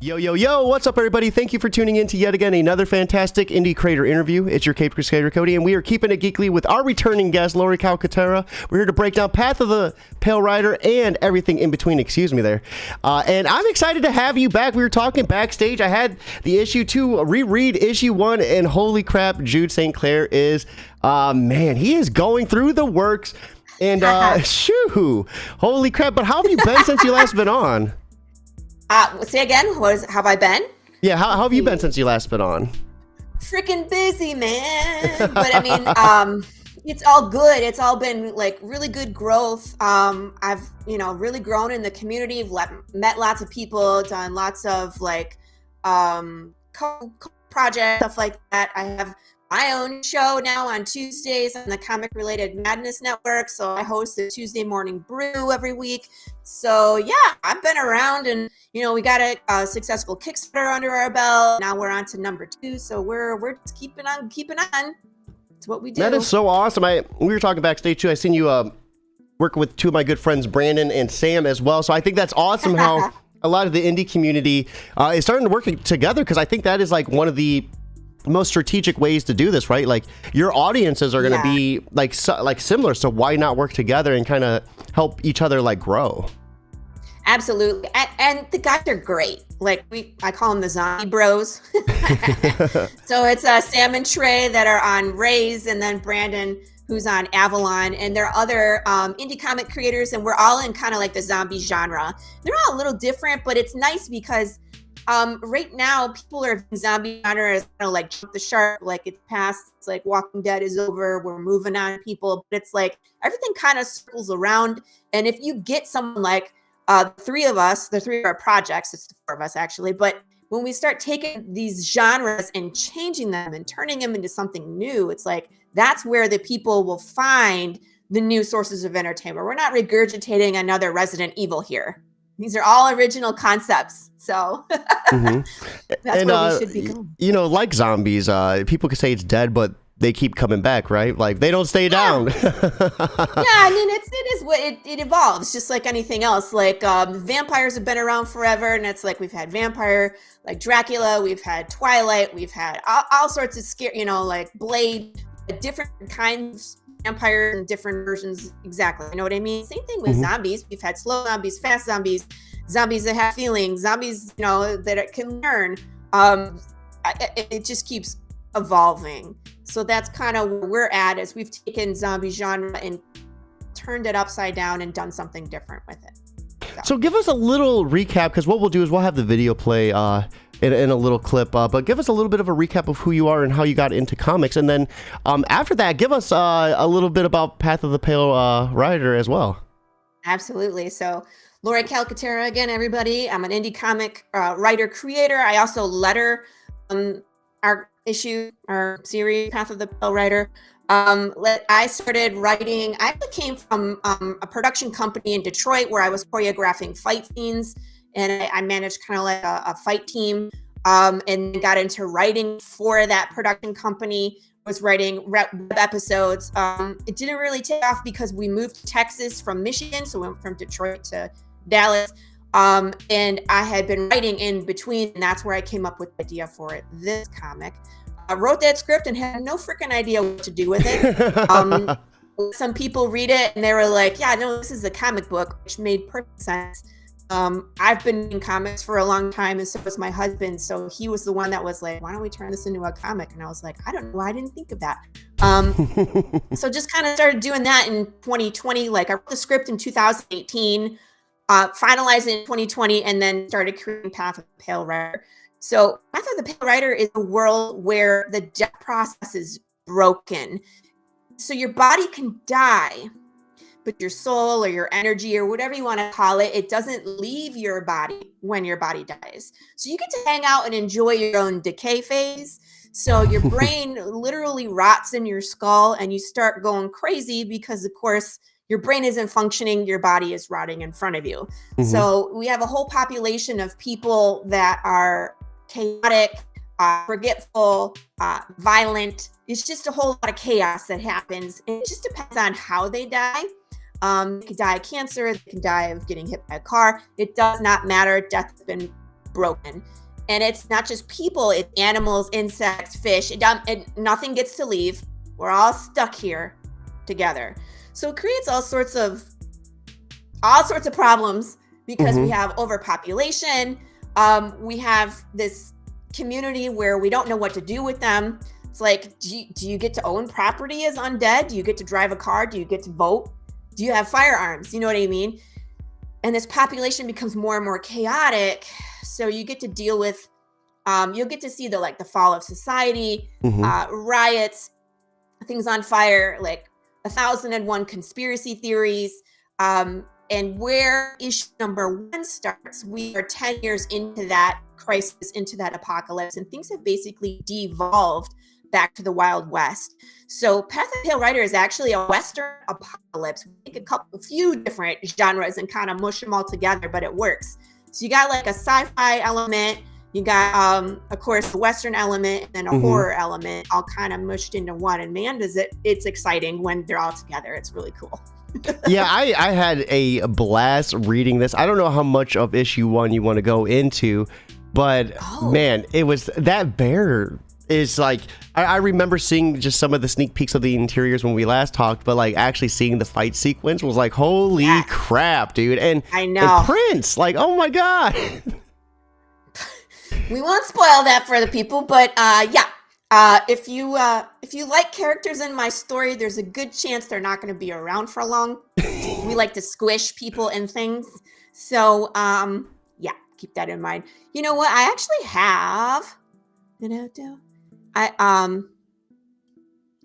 Yo, yo, yo, what's up, everybody? Thank you for tuning in to yet again another fantastic indie creator interview. It's your Cape Crusader Cody, and we are keeping it geekly with our returning guest, Laurie Calcaterra. We're here to break down Path of the Pale Rider and everything in between, excuse me there. And I'm excited to have you back. We were talking backstage. I had the issue 2 reread issue 1, and holy crap, Jude St. Clair is, man, he is going through the works. And, shoo, holy crap. But how have you been since you last been on? Say again, have I been? Yeah, how have you been since you last been on? Freaking busy, man. But I mean, it's all good. It's all been like really good growth. I've, really grown in the community. I've met lots of people, done lots of like projects, stuff like that. I have my own show now on Tuesdays on the Comic Related Madness Network. So I host the Tuesday Morning Brew every week. So yeah, I've been around, and we got a successful Kickstarter under our belt. Now we're on to number 2. So we're just keeping on. It's what we do. That is so awesome. We were talking backstage too. I seen you working with 2 of my good friends, Brandon and Sam, as well. So I think that's awesome how a lot of the indie community is starting to work together, because I think that is like one of the most strategic ways to do this, right? Like your audiences are going to be like similar, so why not work together and kind of help each other like grow? Absolutely. And the guys are great. Like I call them the zombie bros. So it's Sam and Trey that are on Raise, and then Brandon, who's on Avalon, and there are other indie comic creators, and we're all in kind of like the zombie genre. They're all a little different, but it's nice because right now people are zombie genre as like jump the shark, like it's past, it's like Walking Dead is over, we're moving on people, but it's like everything kind of circles around. And if you get someone like the 3 of us, the 3 of our projects, it's the 4 of us actually, but when we start taking these genres and changing them and turning them into something new, it's like that's where the people will find the new sources of entertainment. We're not regurgitating another Resident Evil here. These are all original concepts, so that's where we should be going. Like zombies, people could say it's dead, but they keep coming back, right? Like they don't stay down. Yeah, I mean, it is what it evolves, just like anything else. Like vampires have been around forever, and it's like we've had vampire, like Dracula, we've had Twilight, we've had all sorts of scare, like Blade, different kinds. Vampires and different versions, exactly. You know what I mean? Same thing with zombies. We've had slow zombies, fast zombies, zombies that have feelings, zombies, that can learn. It just keeps evolving. So that's kind of where we're at, as we've taken zombie genre and turned it upside down and done something different with it. So give us a little recap, because what we'll do is we'll have the video play in a little clip, but give us a little bit of a recap of who you are and how you got into comics, and then after that, give us a little bit about Path of the Pale Rider as well. Absolutely. So Laurie Calcaterra again, everybody. I'm an indie comic writer creator. I also letter our series Path of the Pale Rider. I started writing. I came from a production company in Detroit where I was choreographing fight scenes, and I managed kind of like a fight team, and got into writing for that production company. Was writing web episodes. It didn't really take off because we moved to Texas from Michigan, so we went from Detroit to Dallas. And I had been writing in between, and that's where I came up with the idea for this comic. I wrote that script and had no freaking idea what to do with it. Some people read it and they were like, yeah, no, this is a comic book, which made perfect sense. I've been in comics for a long time, and so was my husband. So he was the one that was like, why don't we turn this into a comic? And I was like, I don't know, I didn't think of that. So just kind of started doing that in 2020. Like I wrote the script in 2018, finalized it in 2020, and then started creating Path of the Pale Rider. So Path of the Pale Rider is a world where the death process is broken. So your body can die, but your soul or your energy or whatever you want to call it, it doesn't leave your body when your body dies. So you get to hang out and enjoy your own decay phase. So your brain literally rots in your skull and you start going crazy because, of course, your brain isn't functioning, your body is rotting in front of you. So we have a whole population of people that are chaotic, forgetful, violent. It's just a whole lot of chaos that happens. And it just depends on how they die. They can die of cancer, they can die of getting hit by a car. It does not matter. Death has been broken. And it's not just people, it's animals, insects, fish. Nothing gets to leave. We're all stuck here together. So it creates all sorts of problems because we have overpopulation. We have this community where we don't know what to do with them. It's like, do you get to own property as undead? Do you get to drive a car? Do you get to vote? Do you have firearms? You know what I mean? And this population becomes more and more chaotic. So you get to deal with, you'll get to see the fall of society, riots, things on fire, like 1,001 conspiracy theories. And where issue number 1 starts, we are 10 years into that crisis, into that apocalypse, and things have basically devolved back to the Wild West. So Path of the Pale Rider is actually a Western apocalypse. We take a few different genres and kind of mush them all together, but it works. So you got like a sci-fi element, you got, of course, the Western element, and then a horror element, all kind of mushed into one. And man, it's exciting when they're all together. It's really cool. Yeah, I had a blast reading this. I don't know how much of issue 1 you want to go into, but man, it was that bear is like, I remember seeing just some of the sneak peeks of the interiors when we last talked, but like actually seeing the fight sequence was like, holy crap, dude. And I know. And Prince, like, oh my God. We won't spoil that for the people, but if you like characters in my story, there's a good chance they're not going to be around for long. We like to squish people and things. So, keep that in mind. You know what? I actually have, I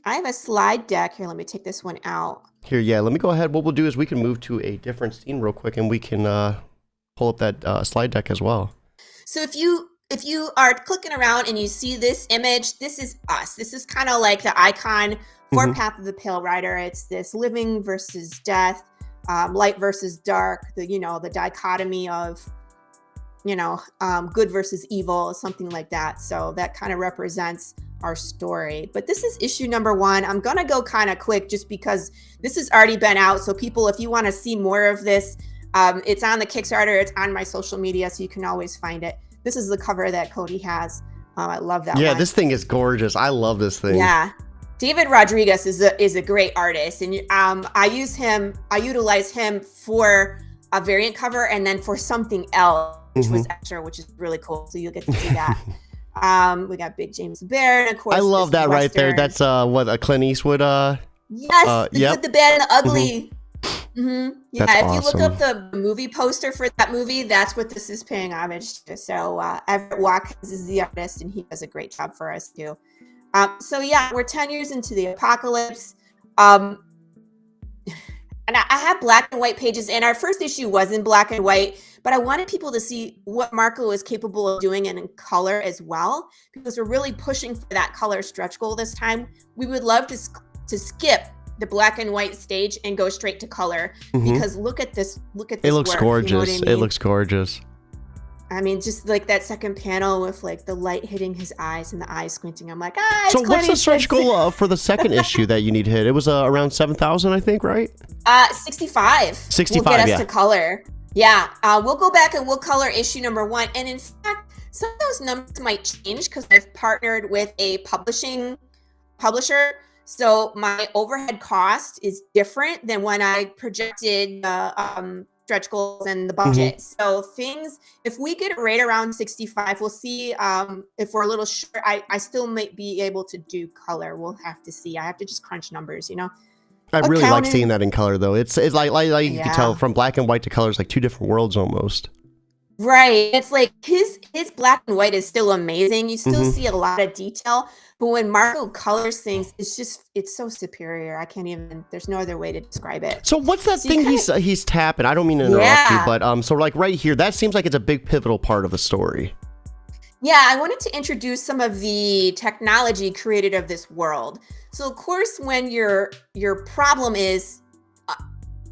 have a slide deck here. Let me take this one out. Here, yeah, let me go ahead. What we'll do is we can move to a different scene real quick, and we can pull up that slide deck as well. So if you are clicking around and you see this image, this is us. This is kind of like the icon for Path of the Pale Rider. It's this living versus death, light versus dark, the dichotomy of, good versus evil, something like that. So that kind of represents our story. But this is issue number 1. I'm going to go kind of quick just because this has already been out. So people, if you want to see more of this, it's on the Kickstarter. It's on my social media, so you can always find it. This is the cover that Cody has. I love that one. Yeah, this thing is gorgeous. I love this thing. Yeah. David Rodriguez is a great artist. And I utilize him for a variant cover and then for something else, which was extra, which is really cool. So you'll get to see that. We got Big James Bear, and of course, I love that right there. That's what a Clint Eastwood. Yes, the good, the bad, and the ugly. Yeah, that's if awesome. you look up the movie poster for that movie, that's what this is paying homage to. So Everett Watkins is the artist, and he does a great job for us too. So yeah, we're 10 years into the apocalypse. And I have black and white pages, and our first issue was in black and white, but I wanted people to see what Marco is capable of doing and in color as well, because we're really pushing for that color stretch goal this time. We would love to skip the black and white stage and go straight to color, because look at this it looks work, gorgeous. you know what I mean? It looks gorgeous. I mean, just like that second panel with like the light hitting his eyes and the eyes squinting. I'm like, so what's the stretch goal for the second issue that you need hit? It was around 7,000, I think, right? 65. 65, will get us to color. Yeah, we'll go back and we'll color issue number 1. And in fact, some of those numbers might change because I've partnered with a publisher. So my overhead cost is different than when I projected stretch goals and the budget. So if we get it right around 65, we'll see if we're a little short. I still might be able to do color. We'll have to see. I have to just crunch numbers, I really like seeing that in color, though. It's like you can tell from black and white to color is like two different worlds almost. Right. It's like his black and white is still amazing. You still see a lot of detail, but when Marco colors things, it's so superior. I can't even, there's no other way to describe it. So what's that thing he's tapping? I don't mean to interrupt you, but so like right here, that seems like it's a big pivotal part of the story. Yeah, I wanted to introduce some of the technology created of this world. So of course, when your problem is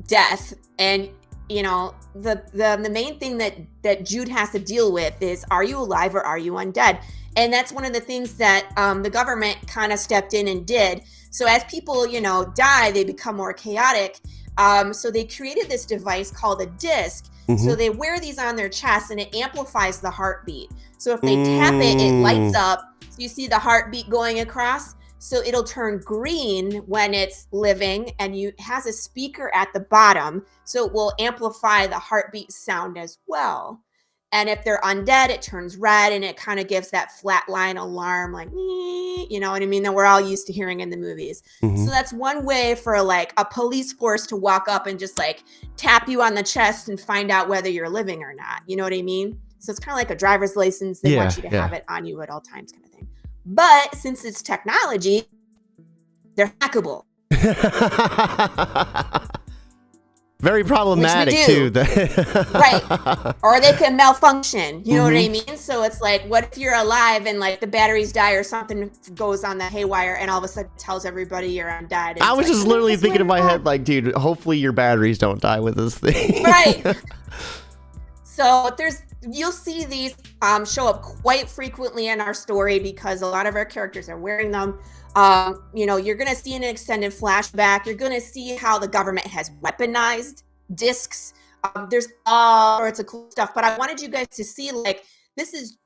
death, and the main thing that Jude has to deal with is, are you alive or are you undead? And that's one of the things that the government kind of stepped in and did. So as people, die, they become more chaotic. So they created this device called a disc. So they wear these on their chest and it amplifies the heartbeat. So if they tap it, it lights up. So you see the heartbeat going across. So it'll turn green when it's living, and it has a speaker at the bottom. So it will amplify the heartbeat sound as well. And if they're undead, it turns red and it kind of gives that flatline alarm, like, you know what I mean, that we're all used to hearing in the movies. So that's one way for like a police force to walk up and just like tap you on the chest and find out whether you're living or not. You know what I mean? So it's kind of like a driver's license. They want you to have it on you at all times, kind of thing. But since it's technology, they're hackable. Very problematic too. Right. Or they can malfunction. You know what I mean? So it's like, what if you're alive and like the batteries die or something goes on the haywire and all of a sudden tells everybody you're undead? I was just literally thinking in my head, like, dude, hopefully your batteries don't die with this thing. Right. So you'll see these show up quite frequently in our story because a lot of our characters are wearing them. You're going to see an extended flashback. You're going to see how the government has weaponized discs. There's all sorts of cool stuff, but I wanted you guys to see, like, this is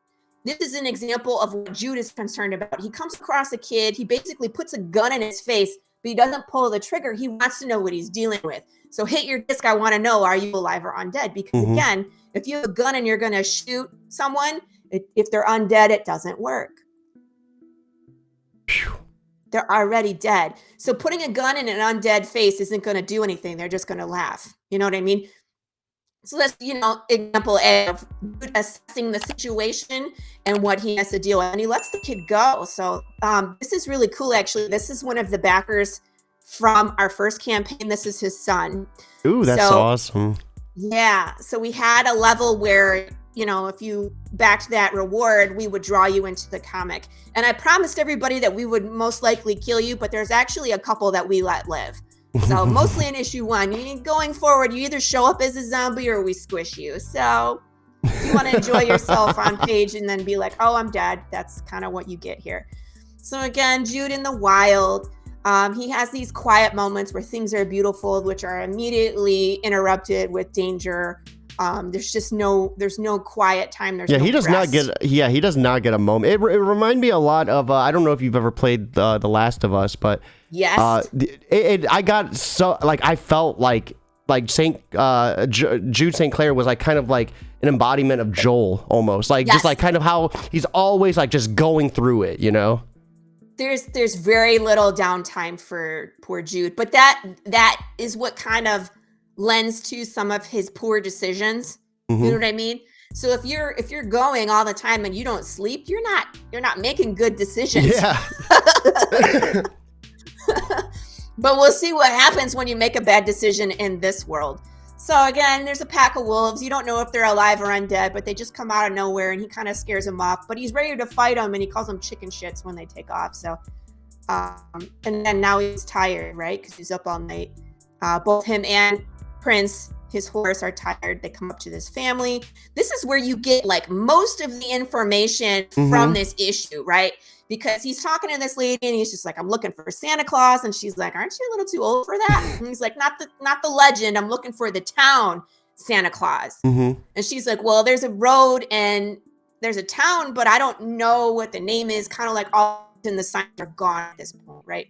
an example of what Jude is concerned about. He comes across a kid. He basically puts a gun in his face, but he doesn't pull the trigger. He wants to know what he's dealing with. So hit your disc. I want to know, are you alive or undead? Because again, if you have a gun and you're going to shoot someone, if they're undead, it doesn't work. They're already dead. So putting a gun in an undead face isn't going to do anything. They're just going to laugh. You know what I mean? So that's, example of assessing the situation and what he has to deal with. And he lets the kid go. So this is really cool, actually. This is one of the backers from our first campaign. This is his son. Ooh, that's awesome. Yeah. So we had a level where, if you backed that reward, we would draw you into the comic. And I promised everybody that we would most likely kill you, but there's actually a couple that we let live. So mostly in issue 1. Going forward, you either show up as a zombie or we squish you. So if you want to enjoy yourself on page and then be like, oh, I'm dead, that's kind of what you get here. So again, Jude in the wild. He has these quiet moments where things are beautiful, which are immediately interrupted with danger. There's no quiet time. He does not get a moment. It reminded me a lot of, I don't know if you've ever played The Last of Us, but yes, I got so, like, I felt like Jude St. Clair was like kind of like an embodiment of Joel almost, like just like kind of how he's always like just going through it, There's very little downtime for poor Jude, but that is what kind of lends to some of his poor decisions. You know what I mean? So if you're going all the time and you don't sleep, you're not making good decisions. Yeah. But we'll see what happens when you make a bad decision in this world. So again, there's a pack of wolves. You don't know if they're alive or undead, but they just come out of nowhere and he kind of scares them off. But he's ready to fight them and he calls them chicken shits when they take off. So, and then now he's tired, right? Because he's up all night. Both him and Prince, his horse, are tired. They come up to this family. This is where you get like most of the information from this issue, right? Because he's talking to this lady and he's just like, I'm looking for Santa Claus. And she's like, aren't you a little too old for that? And he's like, not the legend. I'm looking for the town Santa Claus. And she's like, well, there's a road and there's a town, but I don't know what the name is. Kind of like all in the signs are gone at this point, right?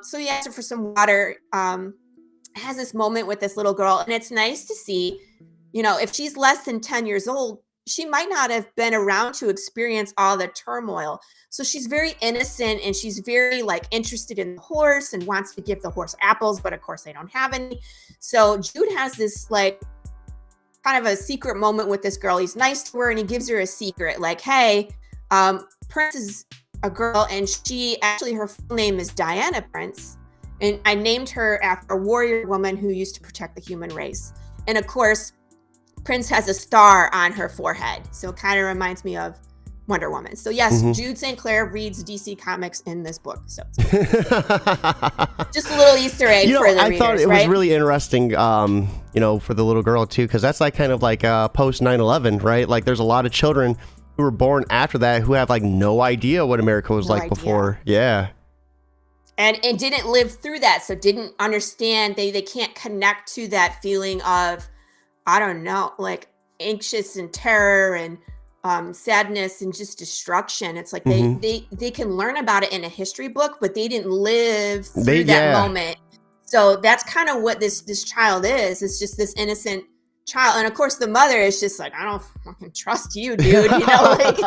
So he asks her for some water. Has this moment with this little girl. And it's nice to see, if she's less than 10 years old, she might not have been around to experience all the turmoil. So she's very innocent and she's very like interested in the horse and wants to give the horse apples, but of course they don't have any. So Jude has this like kind of a secret moment with this girl. He's nice to her and he gives her a secret like, hey, Prince is a girl and her full name is Diana Prince. And I named her after a warrior woman who used to protect the human race. And of course, Prince has a star on her forehead. So it kind of reminds me of Wonder Woman. So yes, Jude St. Clair reads DC Comics in this book. So just a little Easter egg for the readers, I thought it was really interesting, for the little girl too, because that's like kind of like post 9/11, right? Like there's a lot of children who were born after that who have like no idea what America was like before. Yeah. and didn't live through that, so didn't understand. They can't connect to that feeling of, I don't know, like anxious and terror and sadness and just destruction. It's like Mm-hmm. they can learn about it in a history book, but they didn't live They through that yeah. moment. So that's kind of what this child is. It's just this innocent child, and of course the mother is just like, I don't fucking trust you, dude. You know, like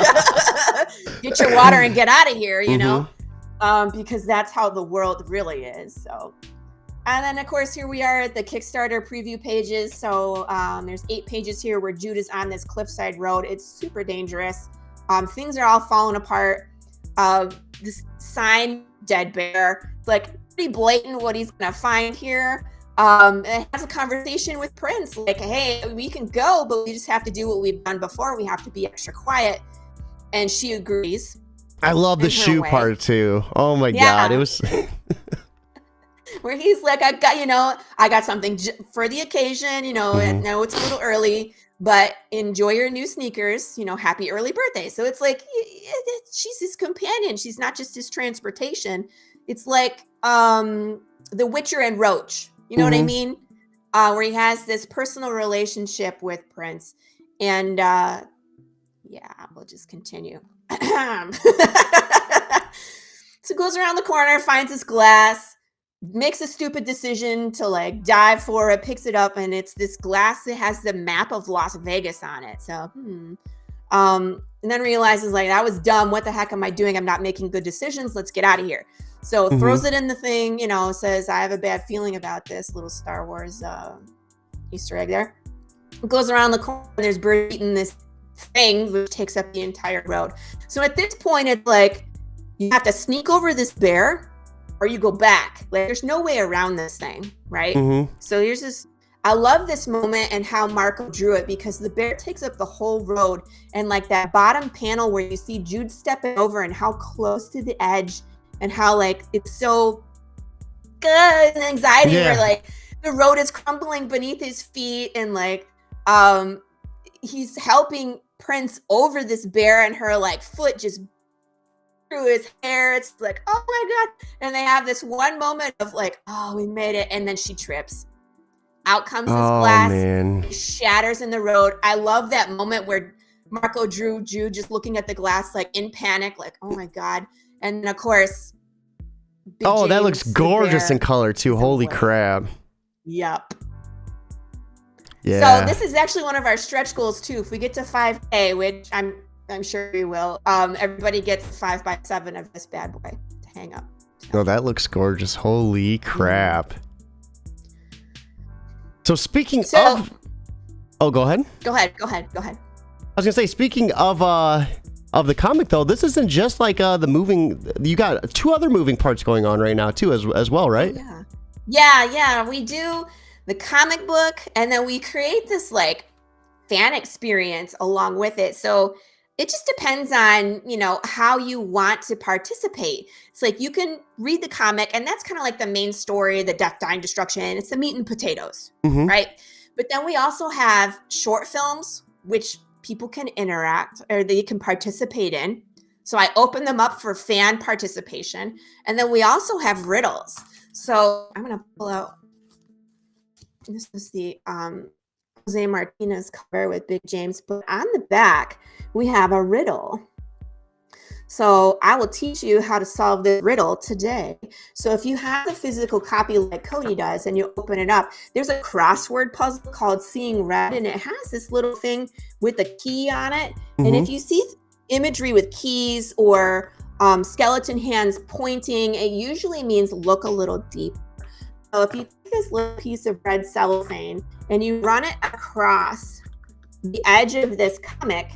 get your water and get out of here. You know, because that's how the world really is. So. And then, of course, here we are at the Kickstarter preview pages. So there's 8 pages here where Jude is on this cliffside road. It's super dangerous. Things are all falling apart. This sign, Dead Bear, like pretty blatant what he's going to find here. It has a conversation with Prince, like, hey, we can go, but we just have to do what we've done before. We have to be extra quiet. And she agrees. I love the shoe part, too. Oh, my God. It was... Where he's like, I got something for the occasion, you know, and I know it's a little early, but enjoy your new sneakers, you know, happy early birthday. So it's like, she's his companion. She's not just his transportation. It's like The Witcher and Roach, you know what I mean? Where he has this personal relationship with Prince. And we'll just continue. So goes around the corner, finds this glass, makes a stupid decision to like dive for it, picks it up, and it's this glass that has the map of Las Vegas on it. So, and then realizes like, that was dumb. What the heck am I doing? I'm not making good decisions. Let's get out of here. So throws it in the thing, you know, says, I have a bad feeling about this. Little Star Wars Easter egg there. Goes around the corner, and there's bird eating this thing, which takes up the entire road. So at this point, it's like, you have to sneak over this bear, or you go back. Like, there's no way around this thing, right? So here's this, I love this moment and how Marco drew it, because the bear takes up the whole road, and like that bottom panel where you see Jude stepping over and how close to the edge and how like it's so good and anxiety where like the road is crumbling beneath his feet, and like he's helping Prince over this bear, and her like foot just through his hair. It's like, oh my God. And they have this one moment of like, oh, we made it. And then she trips. Out comes this glass. It shatters in the road. I love that moment where Marco drew Jude just looking at the glass, like in panic, like, oh my God. And then, of course, James, that looks gorgeous in color too. Holy crap. Yep. Yeah. So this is actually one of our stretch goals too. If we get to 5K, which I'm sure we will. Everybody gets 5x7 of this bad boy to hang up. Oh, that looks gorgeous. Holy crap. So speaking of... Oh, go ahead. Go ahead. I was going to say, speaking of the comic, though, this isn't just like the moving... You got 2 other moving parts going on right now, too, as well, right? Yeah. We do the comic book, and then we create this, like, fan experience along with it. So it just depends on, you know, how you want to participate. It's like you can read the comic, and that's kind of like the main story, the death, dying, destruction. It's the meat and potatoes, right? But then we also have short films, which people can interact or they can participate in. So I open them up for fan participation. And then we also have riddles. So I'm going to pull out, this is the Jose Martinez cover with Big James, but on the back, we have a riddle. So I will teach you how to solve this riddle today. So if you have the physical copy like Cody does and you open it up, there's a crossword puzzle called Seeing Red, and it has this little thing with a key on it. And if you see imagery with keys or skeleton hands pointing, it usually means look a little deeper. So if you take this little piece of red cellophane and you run it across the edge of this comic,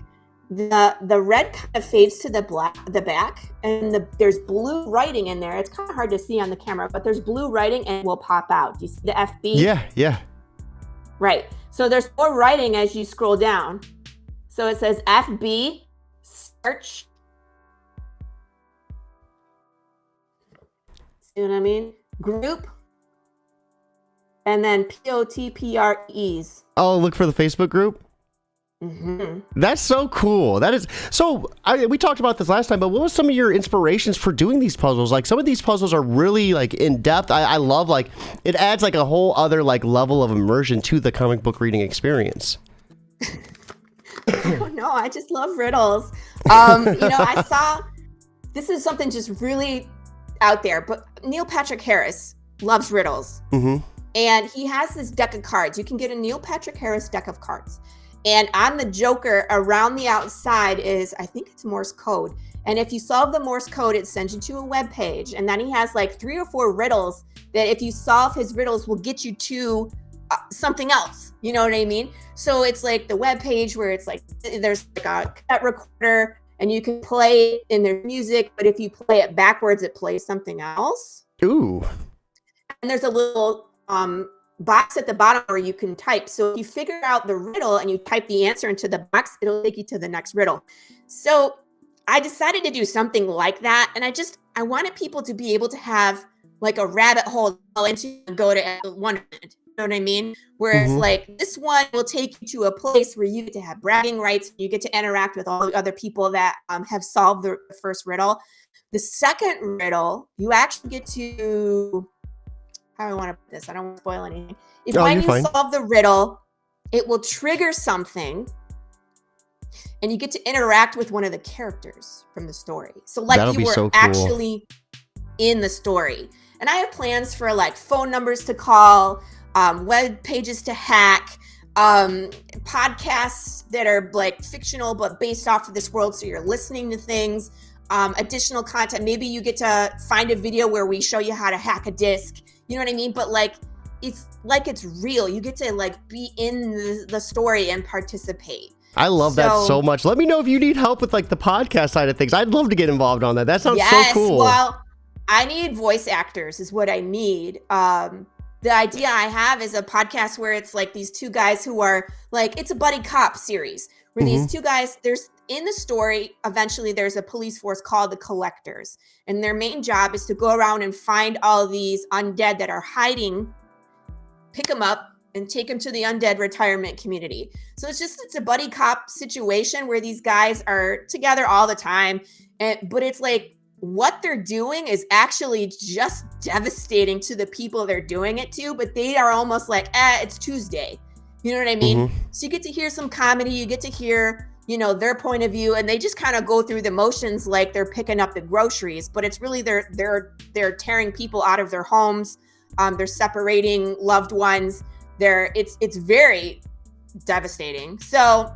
the red kind of fades to the back, and there's blue writing in there. It's kind of hard to see on the camera, but there's blue writing and will pop out. Do you see the FB? Yeah. Right. So there's more writing as you scroll down. So it says FB, search. See what I mean? Group. And then POTPREs. Oh, look for the Facebook group? That's so cool. That is so. We talked about this last time, but what was some of your inspirations for doing these puzzles? Like some of these puzzles are really like in depth. I love like it adds like a whole other like level of immersion to the comic book reading experience. I don't know. I just love riddles. I saw this is something just really out there, but Neil Patrick Harris loves riddles. And he has this deck of cards. You can get a Neil Patrick Harris deck of cards. And on the Joker, around the outside is, I think it's Morse code. And if you solve the Morse code, it sends you to a web page. And then he has like 3 or 4 riddles that if you solve his riddles will get you to something else. You know what I mean? So it's like the web page where it's like, there's like a cassette recorder and you can play in their music. But if you play it backwards, it plays something else. Ooh. And there's a little box at the bottom where you can type. So if you figure out the riddle and you type the answer into the box, it'll take you to the next riddle. So I decided to do something like that. And I wanted people to be able to have like a rabbit hole into and go to one end. You know what I mean? Where it's like, this one will take you to a place where you get to have bragging rights. You get to interact with all the other people that have solved the first riddle. The second riddle, you actually get to... How do I want to put this? I don't want to spoil anything. When you solve the riddle, it will trigger something and you get to interact with one of the characters from the story. So like you were actually in the story. And I have plans for like phone numbers to call, web pages to hack, podcasts that are like fictional but based off of this world. So you're listening to things, additional content. Maybe you get to find a video where we show you how to hack a disc. You know what I mean? But like, it's real. You get to like be in the story and participate. I love that so much. Let me know if you need help with like the podcast side of things. I'd love to get involved on that. That sounds so cool. Well, I need voice actors is what I need. The idea I have is a podcast where it's like these 2 guys who are like, it's a buddy cop series where these 2 guys, there's in the story, eventually there's a police force called the Collectors. And their main job is to go around and find all these undead that are hiding, pick them up and take them to the undead retirement community. So it's a buddy cop situation where these guys are together all the time. But it's like what they're doing is actually just devastating to the people they're doing it to. But they are almost like, it's Tuesday. You know what I mean? So you get to hear some comedy. You get to hear, their point of view, and they just kind of go through the motions like they're picking up the groceries, but it's really they're tearing people out of their homes. They're separating loved ones. It's very devastating. So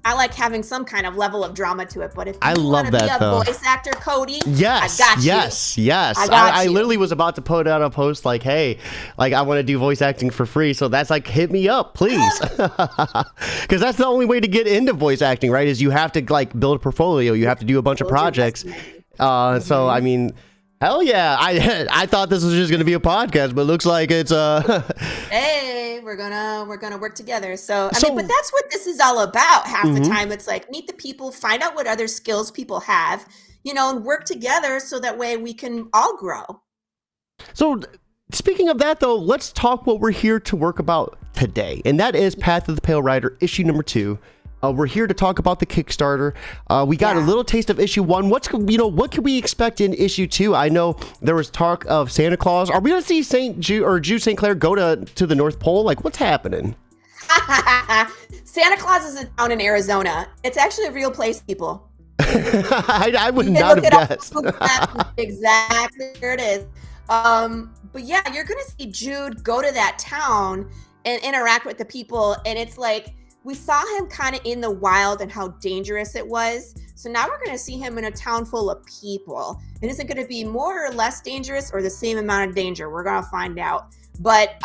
I like having some kind of level of drama to it. But if you want to be a voice actor, Cody, yes, I got you. Yes. I literally was about to put out a post like, hey, like I want to do voice acting for free. So that's like, hit me up, please. Because that's the only way to get into voice acting, right? Is you have to like build a portfolio. You have to do a bunch of projects. So, I mean... Hell yeah. I thought this was just going to be a podcast, but it looks like it's Hey, we're gonna work together. So I mean, but that's what this is all about. Half the time it's like meet the people, find out what other skills people have, and work together so that way we can all grow. So speaking of that though, let's talk what we're here to work about today. And that is Path of the Pale Rider issue number 2. We're here to talk about the Kickstarter. We got a little taste of issue 1. What can we expect in issue 2? I know there was talk of Santa Claus. Are we going to see Jude St. Clair go to the North Pole? Like, what's happening? Santa Claus is a town in Arizona. It's actually a real place, people. I would not have guessed. Exactly, there it is. But yeah, you're going to see Jude go to that town and interact with the people. And it's like, we saw him kind of in the wild and how dangerous it was. So now we're going to see him in a town full of people. And is it going to be more or less dangerous or the same amount of danger? We're going to find out. But,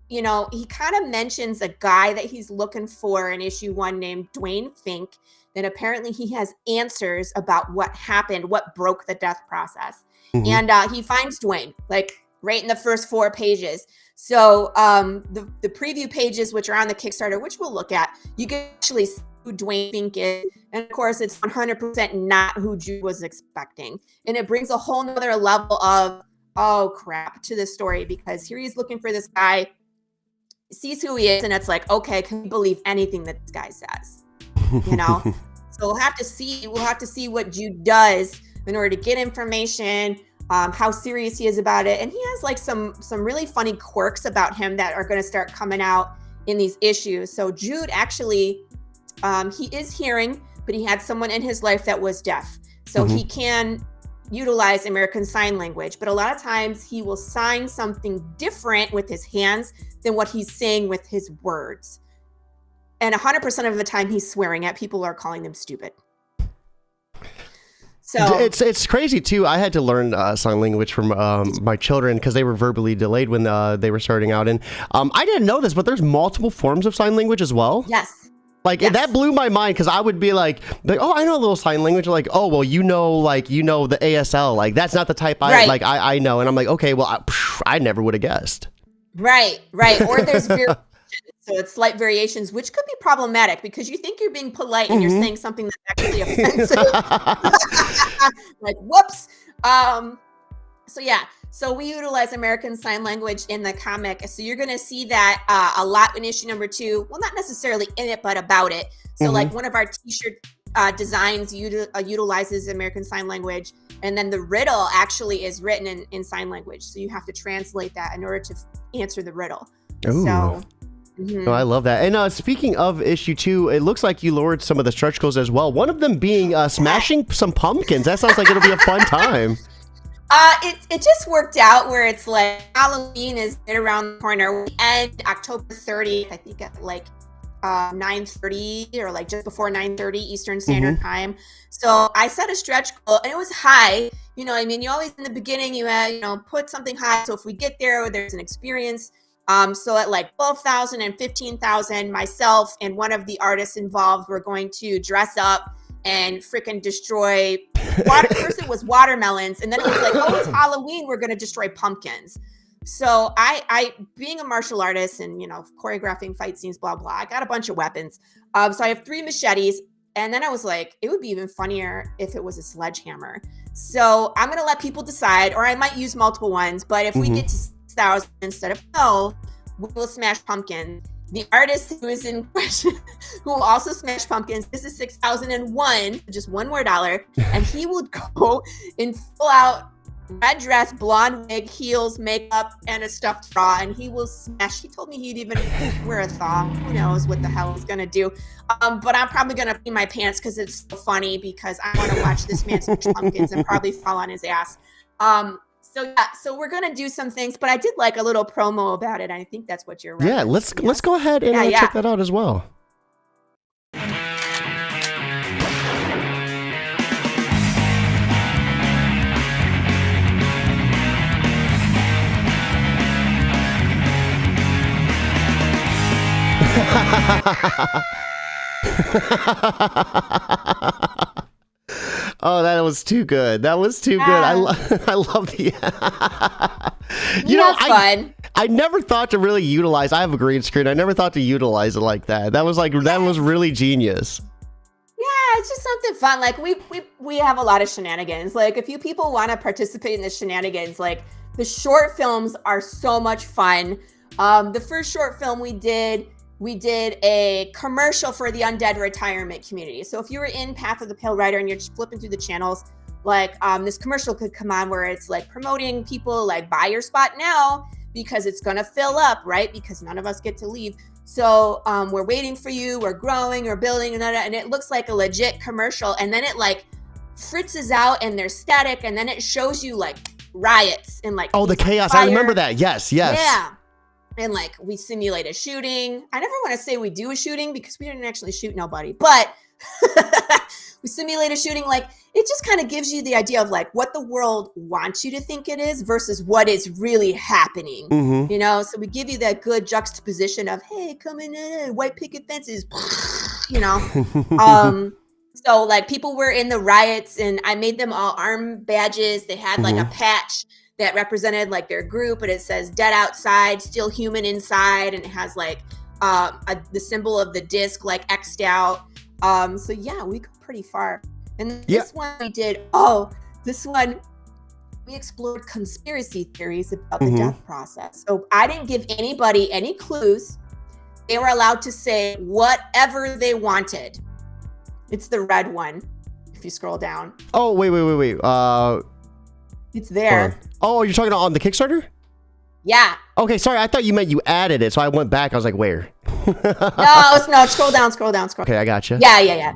he kind of mentions a guy that he's looking for in issue 1 named Dwayne Fink. That apparently he has answers about what happened, what broke the death process. And he finds Dwayne, like right in the first 4 pages. So the preview pages, which are on the Kickstarter, which we'll look at, you can actually see who Dwayne Fink is. And of course, it's 100% not who Jude was expecting. And it brings a whole nother level of, oh crap, to the story, because here he's looking for this guy sees who he is, and it's like, okay, can we believe anything that this guy says? You know? So we'll have to see what Jude does in order to get information, how serious he is about it. And he has like some really funny quirks about him that are going to start coming out in these issues. So Jude actually, he is hearing, but he had someone in his life that was deaf. So he can utilize American Sign Language, but a lot of times he will sign something different with his hands than what he's saying with his words. And 100% of the time he's swearing at people or calling them stupid. So it's crazy too. I had to learn sign language from my children because they were verbally delayed when they were starting out. And I didn't know this, but there's multiple forms of sign language as well. Yes. Like that blew my mind because I would be like, oh, I know a little sign language. Like, oh, well, you know the ASL. Like that's not the type I know. And I'm like, okay, well, I never would have guessed. Right. Or there's variations. So it's slight variations, which could be problematic because you think you're being polite and you're saying something that's actually offensive. Like, whoops. So we utilize American Sign Language in the comic. So you're going to see that a lot in issue number 2. Well, not necessarily in it, but about it. So like one of our t-shirt designs utilizes American Sign Language. And then the riddle actually is written in sign language. So you have to translate that in order to answer the riddle. Ooh. So... Oh, I love that. And speaking of issue 2, it looks like you lowered some of the stretch goals as well. One of them being smashing some pumpkins. That sounds like it'll be a fun time. It just worked out where it's like Halloween is right around the corner. We end October 30th, I think at like 9:30 or like just before 9:30 Eastern Standard Time. So I set a stretch goal and it was high. You know, I mean, you always in the beginning you put something high. So if we get there, there's an experience. So at like 12,000 and 15,000, myself and one of the artists involved were going to dress up and freaking destroy first it was watermelons, and then it was like, oh, it's Halloween, we're going to destroy pumpkins. So I being a martial artist and, choreographing fight scenes, blah, blah, I got a bunch of weapons. So I have 3 machetes. And then I was like, it would be even funnier if it was a sledgehammer. So I'm going to let people decide, or I might use multiple ones. But if we get to 6,000 instead of we will smash pumpkins. The artist who is in question, who will also smash pumpkins, this is 6,001, just one more dollar, and he would go in full out red dress, blonde wig, heels, makeup, and a stuffed bra, and he will smash. He told me he'd even wear a thong. Who knows what the hell he's gonna do? But I'm probably gonna pee my pants because it's so funny because I want to watch this man smash pumpkins and probably fall on his ass. So we're gonna do some things, but I did like a little promo about it. I think that's what you're. Yeah, let's go ahead and check that out as well. Oh, that was too good. That was too good. I love the. Fun. I never thought to really utilize. I have a green screen. I never thought to utilize it like that. That was really genius. Yeah, it's just something fun. Like we have a lot of shenanigans. Like if you people want to participate in the shenanigans, like the short films are so much fun. The first short film we did a commercial for the Undead retirement community. So if you were in Path of the Pale Rider and you're just flipping through the channels, like this commercial could come on where it's like promoting people like buy your spot now because it's going to fill up, right? Because none of us get to leave. So we're waiting for you. We're growing, we're building, and it looks like a legit commercial. And then it like fritzes out and there's static. And then it shows you like riots and like, oh, the chaos. Fire. I remember that. Yes. Yeah. And like we simulate a shooting. I never want to say we do a shooting because we didn't actually shoot nobody, but we simulate a shooting. Like it just kind of gives you the idea of like what the world wants you to think it is versus what is really happening. So we give you that good juxtaposition of, hey, coming in, white picket fences, So like people were in the riots and I made them all arm badges. They had like a patch that represented like their group, but it says dead outside, still human inside. And it has like the symbol of the disc like X'd out. So yeah, we go pretty far. And this one we did, we explored conspiracy theories about the death process. So I didn't give anybody any clues. They were allowed to say whatever they wanted. It's the red one. If you scroll down. Oh, wait. It's there. Oh, you're talking on the Kickstarter? Yeah. Okay, sorry. I thought you meant you added it, so I went back. I was like, where? No, scroll down. Okay, I got you. Yeah.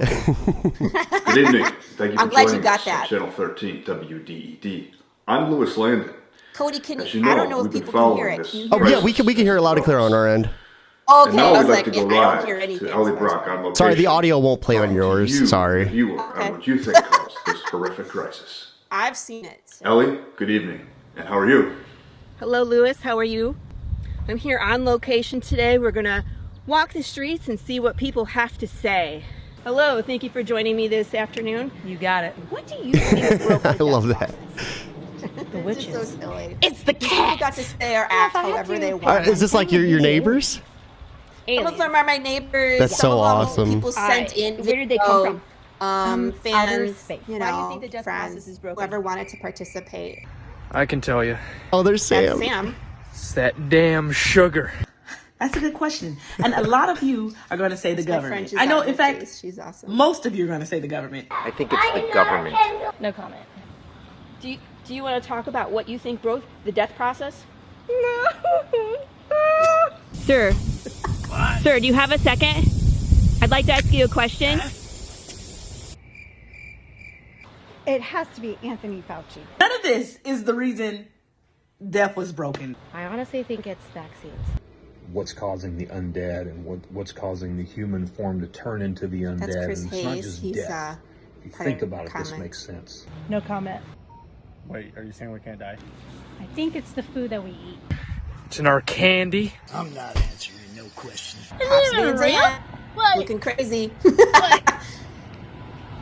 Good evening. Thank you for I'm glad you joining got us that. on Channel 13 WDED. I'm Lewis Landon. Cody, As you know, I don't know if we've been people can hear following it. this. Can you Oh, hear yeah, it? we can hear it loud and clear on our end. Okay, And now I we'd was like like, to go I don't live hear anything. to Ellie so Brock on location. Sorry, the audio won't play on Talking to yours. you, Sorry. the viewer, Okay. on what you think caused this horrific crisis. I've seen it. So. Ellie, good evening. And how are you? Hello, Lewis. How are you? I'm here on location today. We're going to walk the streets and see what people have to say. Hello. Thank you for joining me this afternoon. You got it. What do you think broke the I love that. The It's just so witches. silly. It's the People cat. got to say or act however they All want. right, is this like your neighbors? Some of them are my neighbors. That's some so of them awesome. People sent in. Where did they come from? outer Fans, space. you Why do you know, think the death friends, process is broken? whoever wanted to participate. I can tell you. Oh, there's That's Sam. Sam. It's that damn sugar. That's a good question. And a lot of you are going to say the My government. French is I know, on in her fact, face. She's awesome. most of you are going to say the government. I think it's the government. No comment. Do you want to talk about what you think broke the death process? Sir. Sir, do you have a second? I'd like to ask you a question. It has to be Anthony Fauci. None of this is the reason death was broken. I honestly think it's vaccines. What's causing the undead and what's causing the human form to turn into the undead. That's Chris and it's not Hayes. just He's death. If you part think of about it, this comics. makes sense. No comment. Wait, are you saying we can't die? I think it's the food that we eat. It's in our candy. I'm not answering no questions. Pops Van Zandt, looking crazy.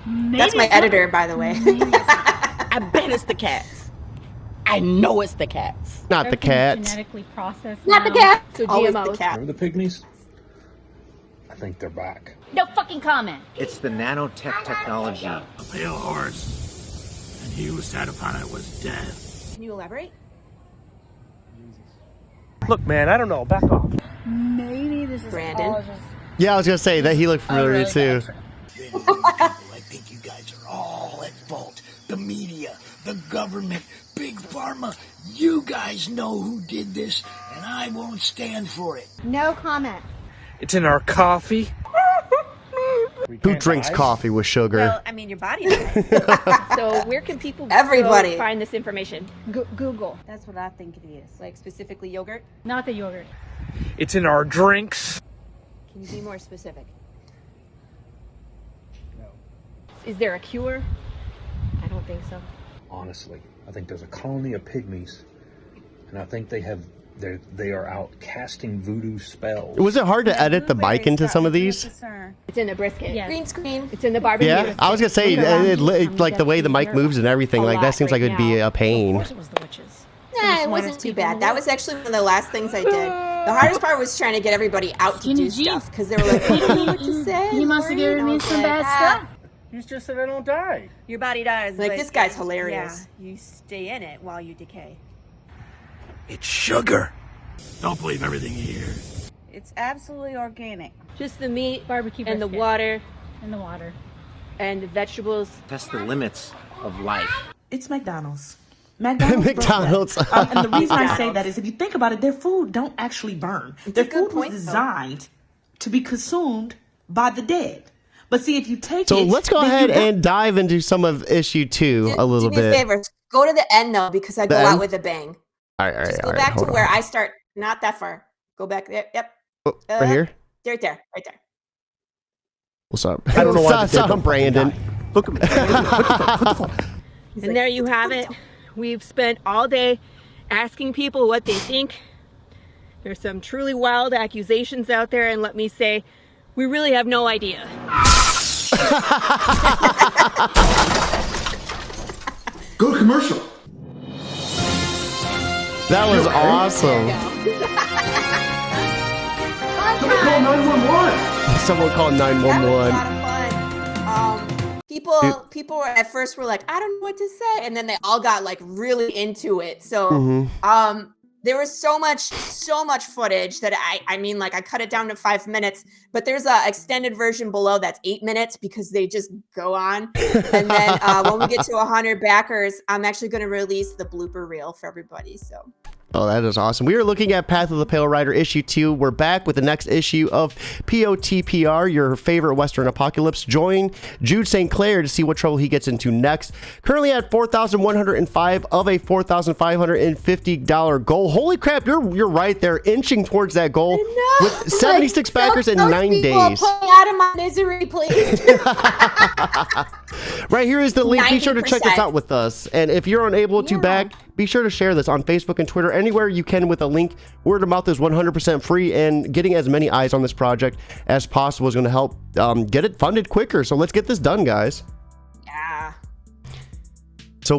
Maybe That's my it's not- editor, by the way. I bet it's the cats. I know it's the cats. Not the Everything's cats. Genetically processed. Not the now. cat. So Always the GMOs. cat. Remember the pygmies? I think they're back. No fucking comment. It's the nanotech technology. A pale horse, and he who sat upon it was death. Can you elaborate? Look, man, I don't know. Back off. Maybe this is Brandon. all just Yeah, I was gonna say that he looked familiar too. I think you guys are all at fault. The media, the government, Big Pharma. You guys know who did this, and I won't stand for it. no comment. It's in our coffee. Who drinks coffee with sugar? Well, I mean, your body does. So where can people Everybody. go find this information? Google. That's what I think it is. Like specifically yogurt? Not the yogurt. It's in our drinks. Can you be more specific? No. Is there a cure? I don't think so. Honestly, I think there's a colony of pygmies, and I think they are out casting voodoo spells. Was it hard to edit the mic into some of these? It's in the brisket. Yes. Green screen. It's in the barbecue. Yeah, I was gonna say like the way the mic moves and everything. Like that seems like it'd be a pain. It was the witches. Nah, it wasn't too bad. That was actually one of the last things I did. The hardest part was trying to get everybody out to do stuff because they were like, "I don't know what to say." He must have given me some bad stuff. You just said I don't die. Your body dies. Like, but this guy's hilarious. Yeah, you stay in it while you decay. It's sugar. Don't believe everything you hear. It's absolutely organic. Just the meat, Barbecue and the brisket. water, In the water. and the vegetables. Test the limits of life. It's McDonald's. McDonald's. McDonald's. And the reason I say that is if you think about it, their food don't actually burn. Their a good food point, was though. designed to be consumed by the dead. But see, if you take So it... let's go then ahead you got- and dive into some of issue 2 a little Do me a bit. favor. Go to the end though, because I go The out end? with a bang. All right, Just go back to where I start. Not that far. Go back there. Yep. right here. Right there. Right there. What's up? I don't know why the dead I'm Brandon. Look at me. What the fuck? And there you have it. We've spent all day asking people what they think. There's some truly wild accusations out there, and let me say, we really have no idea. Go to commercial. That was awesome. Somebody call 911. Someone called That was a 911. lot of fun. People were at first were like, I don't know what to say, and then they all got like really into it. So there was so much footage that I mean, like I cut it down to 5 minutes, but there's a extended version below that's 8 minutes because they just go on. And then when we get to 100 backers, I'm actually going to release the blooper reel for everybody. So. Oh, that is awesome. We are looking at Path of the Pale Rider issue 2. We're back with the next issue of POTPR, your favorite Western apocalypse. Join Jude St. Clair to see what trouble he gets into next. Currently at $4,105 of a $4,550 goal. Holy crap, you're right there, inching towards that goal with 76 backers in 9 days. Pull me out of my misery, please. Right here is the link. Be sure to check this 90%. out with us. And if you're unable to back, be sure to share this on Facebook and Twitter, anywhere you can with a link. Word of mouth is 100% free, and getting as many eyes on this project as possible is going to help get it funded quicker. So let's get this done, guys. Yeah. So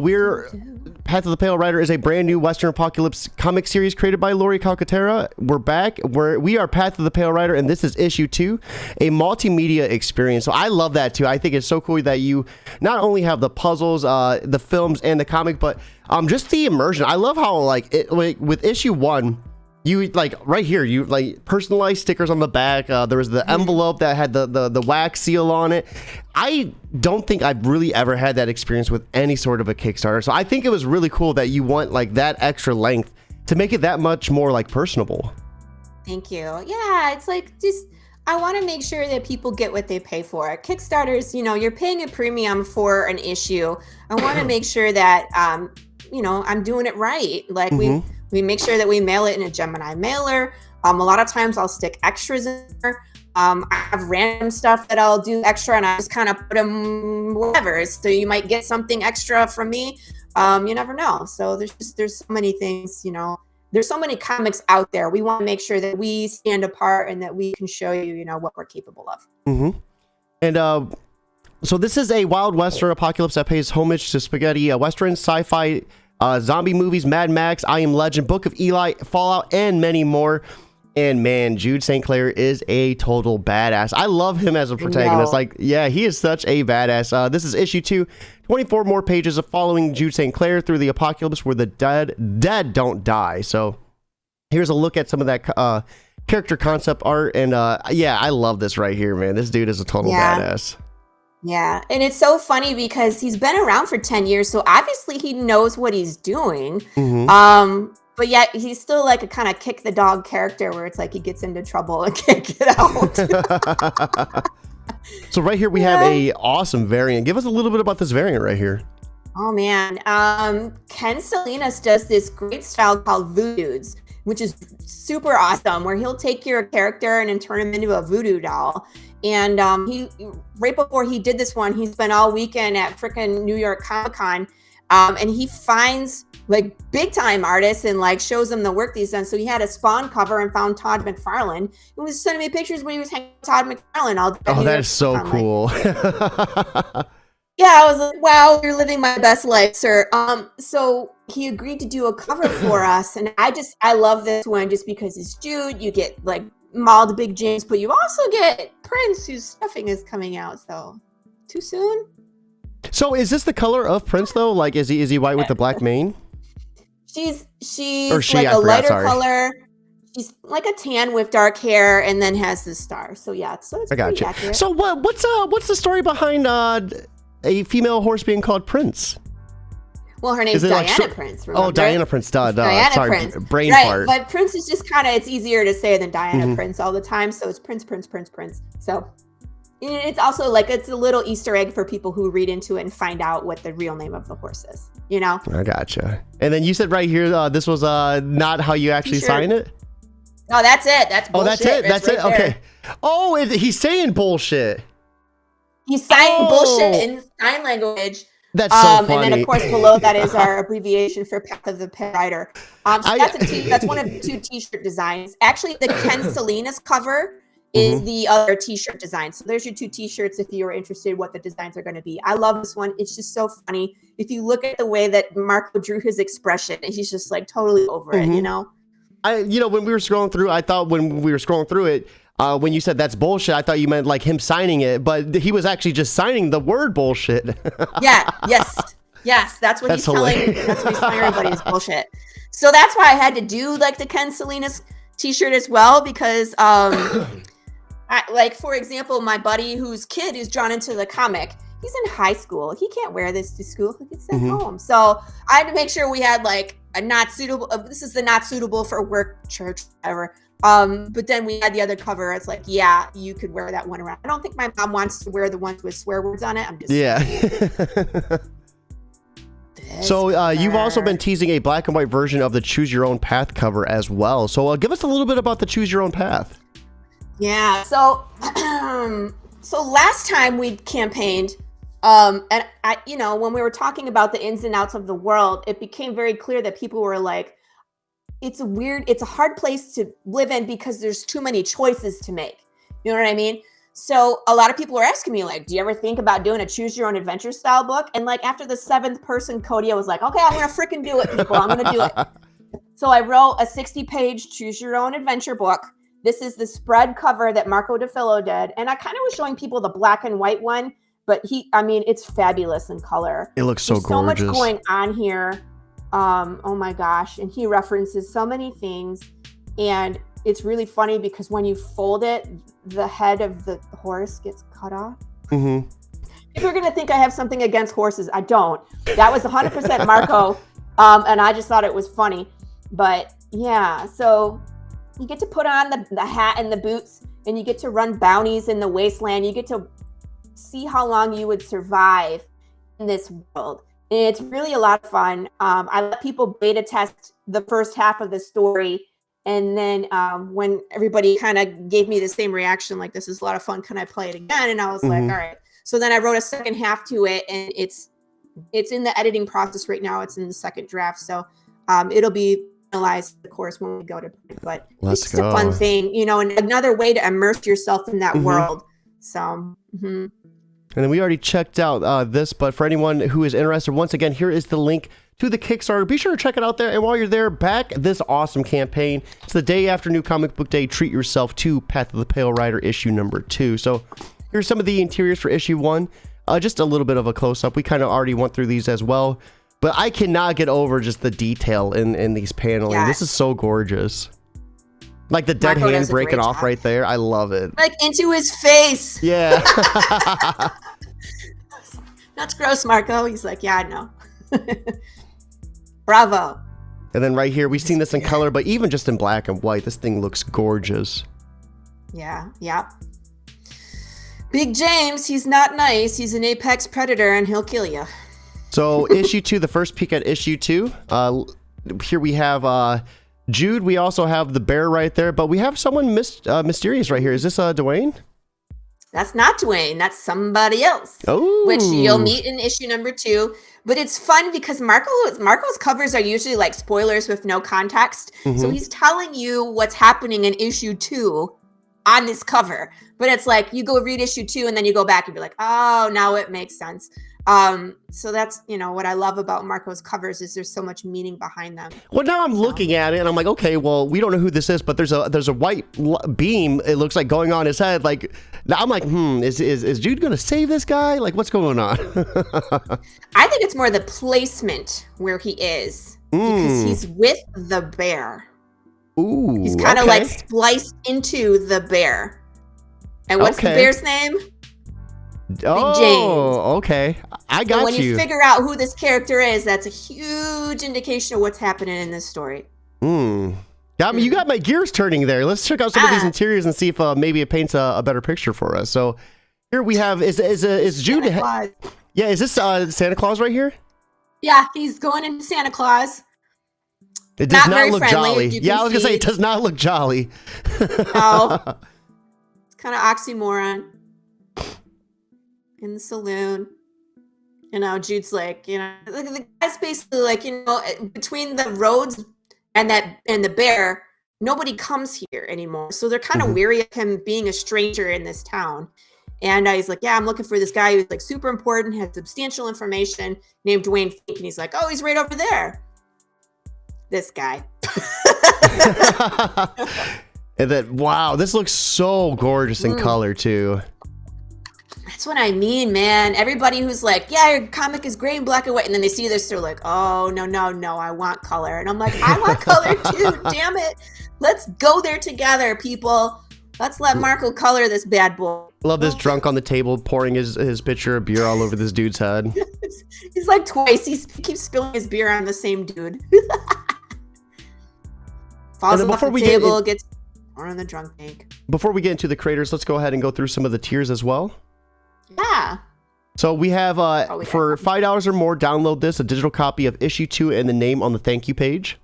Path of the Pale Rider is a brand new Western apocalypse comic series created by Laurie Calcaterra. We're back. We are Path of the Pale Rider, and this is issue 2, a multimedia experience. So I love that too. I think it's so cool that you not only have the puzzles, the films, and the comic, but just the immersion. I love how like with issue 1. You like right here, you like personalized stickers on the back. There was the envelope that had the wax seal on it. I don't think I've really ever had that experience with any sort of a Kickstarter. So I think it was really cool that you want like that extra length to make it that much more like personable. Thank you. Yeah, it's like I want to make sure that people get what they pay for. Kickstarters, you're paying a premium for an issue. I want to make sure that I'm doing it right. Like we make sure that we mail it in a Gemini mailer. A lot of times I'll stick extras in there. I have random stuff that I'll do extra, and I just kind of put them whatever. So you might get something extra from me. You never know. So there's so many things, there's so many comics out there. We want to make sure that we stand apart and that we can show you, what we're capable of. And so this is a wild Western apocalypse that pays homage to spaghetti Western, sci-fi, zombie movies, Mad Max, I Am Legend, Book of Eli, Fallout, and many more. And man, Jude St. Clair is a total badass. I love him as a protagonist. Like, yeah, he is such a badass. This is issue 2, 24 more pages of following Jude St. Clair through the apocalypse where the dead don't die. So here's a look at some of that character concept art. And yeah, I love this right here, man. This dude is a total badass. Yeah, and it's so funny because he's been around for 10 years, so obviously he knows what he's doing. But yet he's still like a kind of kick the dog character where it's like he gets into trouble and can't get out. So right here we have a awesome variant. Give us a little bit about this variant right here. Oh man, Ken Salinas does this great style called Voodoos, which is super awesome, where he'll take your character and then turn him into a voodoo doll. And he right before he did this one, he spent all weekend at frickin' New York Comic-Con, and he finds like big time artists and like shows them the work he's done. So he had a Spawn cover and found Todd McFarlane and was sending me pictures when he was hanging with Todd McFarlane all day. Oh, that is so cool. Yeah, I was like, wow, you're living my best life, sir. So he agreed to do a cover for us, and I love this one just because it's Jude. You get like Mauled Big James, but you also get Prince, whose stuffing is coming out. So too soon. So is this the color of Prince though? Like, is he white with the black mane? She's like a lighter color. She's like a tan with dark hair, and then has the star. So yeah, so it's pretty accurate. So what's the story behind a female horse being called Prince? Well, her name's Diana Prince. Remember? Oh, Diana Prince. Diana sorry, Prince. brain right, fart. But Prince is just kind of, it's easier to say than Diana Prince all the time. So it's Prince. So it's also like, it's a little Easter egg for people who read into it and find out what the real name of the horse is, you know? I gotcha. And then you said right here, this was not how you actually sign it? No, that's it. That's bullshit. Oh, that's it? That's right it? Okay. Oh, he's saying bullshit. He's signing bullshit in sign language. That's so funny. And then, of course, below that is our abbreviation for Path of the Pale Rider. So that's one of 2 T-shirt designs. Actually, the Ken Salinas cover is the other t-shirt design. So there's your 2 t-shirts if you're interested what the designs are going to be. I love this one. It's just so funny. If you look at the way that Marco drew his expression, he's just like totally over it, you know? When we were scrolling through, I thought when we were scrolling through it, when you said that's bullshit, I thought you meant like him signing it, but he was actually just signing the word bullshit. Yes, that's what he's telling. That's what he's telling everybody is bullshit. So that's why I had to do like the Ken Salinas t-shirt as well, because like for example, my buddy whose kid is drawn into the comic, he's in high school. He can't wear this to school. He gets sent home. So I had to make sure we had like a not suitable. This is the not suitable for work, church, whatever. But then we had the other cover. It's like, yeah, you could wear that one around. I don't think my mom wants to wear the ones with swear words on it. I'm just So you've also been teasing a black and white version of the Choose Your Own Path cover as well. So give us a little bit about the Choose Your Own Path. Yeah. So so last time we campaigned, and I, when we were talking about the ins and outs of the world, it became very clear that people were like, it's a hard place to live in because there's too many choices to make. You know what I mean? So a lot of people are asking me like, do you ever think about doing a choose your own adventure style book? And like after the 7th person, Cody, I was like, okay, I'm going to freaking do it, people. I'm going to do it. So I wrote a 60-page choose your own adventure book. This is the spread cover that Marco DeFillo did. And I kind of was showing people the black and white one, but it's fabulous in color. It looks so There's gorgeous. So much going on here. Oh my gosh. And he references so many things. And it's really funny because when you fold it, the head of the horse gets cut off. People are going to think I have something against horses. I don't. That was 100% Marco. And I just thought it was funny. But yeah, so you get to put on the hat and the boots, and you get to run bounties in the wasteland. You get to see how long you would survive in this world. And it's really a lot of fun. I let people beta test the first half of the story. And then when everybody kind of gave me the same reaction, like, this is a lot of fun, can I play it again? And I was like, all right. So then I wrote a second half to it, and it's in the editing process right now. It's in the second draft. So it'll be finalized, of course, when we go to print. But it's just a fun thing, and another way to immerse yourself in that world. So, And then we already checked out this, but for anyone who is interested, once again, here is the link to the Kickstarter. Be sure to check it out there. And while you're there, back this awesome campaign. It's the day after New Comic Book Day. Treat yourself to Path of the Pale Rider issue number 2. So here's some of the interiors for issue 1. Just a little bit of a close-up. We kind of already went through these as well. But I cannot get over just the detail in these paneling. Yes. This is so gorgeous. Like the dead Marco hand does a breaking great off job. right there. I love it. like into his face. Yeah. That's gross, Marco. He's like, yeah, I know. Bravo. And then right here, we've seen this in color, but even just in black and white, this thing looks gorgeous. Yeah. Big James, he's not nice. He's an apex predator, and he'll kill you. So issue 2, the first peek at issue 2. Here we have Jude. We also have the bear right there, but we have someone mysterious right here. Is this Dwayne? That's not Dwayne. That's somebody else. Oh. Which you'll meet in issue number 2. But it's fun because Marco's covers are usually like spoilers with no context. So he's telling you what's happening in issue 2 on this cover. But it's like you go read issue 2 and then you go back and be like, oh, now it makes sense. So that's, what I love about Marco's covers is there's so much meaning behind them. Well, now I'm looking at it and I'm like, okay, well, we don't know who this is, but there's a white beam, it looks like, going on his head. Like, now I'm like, is Jude going to save this guy? Like, what's going on? I think it's more the placement where he is because he's with the bear. Ooh, he's kind of like spliced into the bear. And what's the bear's name? Oh, James. Okay. I got you. So when you figure out who this character is, that's a huge indication of what's happening in this story. You got my gears turning there. Let's check out some of these interiors and see if maybe it paints a better picture for us. So here we have, is Jude? Yeah, is this Santa Claus right here? Yeah, he's going into Santa Claus. It does not look friendly, jolly. Yeah, I was going to say, it does not look jolly. No. It's kind of oxymoron. In the saloon, Jude's like, the guy's basically like, between the roads and the bear, nobody comes here anymore. So they're kind of weary of him being a stranger in this town. And he's like, yeah, I'm looking for this guy who's like super important, has substantial information, named Dwayne Fink. And he's like, oh, he's right over there. This guy. And then, wow, this looks so gorgeous in color too. That's what I mean, man. Everybody who's like, yeah, your comic is great in black and white. And then they see this, they're like, oh, no, I want color. And I'm like, I want color too, damn it. Let's go there together, people. Let's let Marco color this bad boy. Love this drunk on the table pouring his pitcher of beer all over this dude's head. He's like twice. He keeps spilling his beer on the same dude. Falls off the table, gets on the drunk tank. Before we get into the creators, let's go ahead and go through some of the tiers as well. Yeah. So we have, for $5 or more, download this, a digital copy of issue 2 and the name on the thank you page.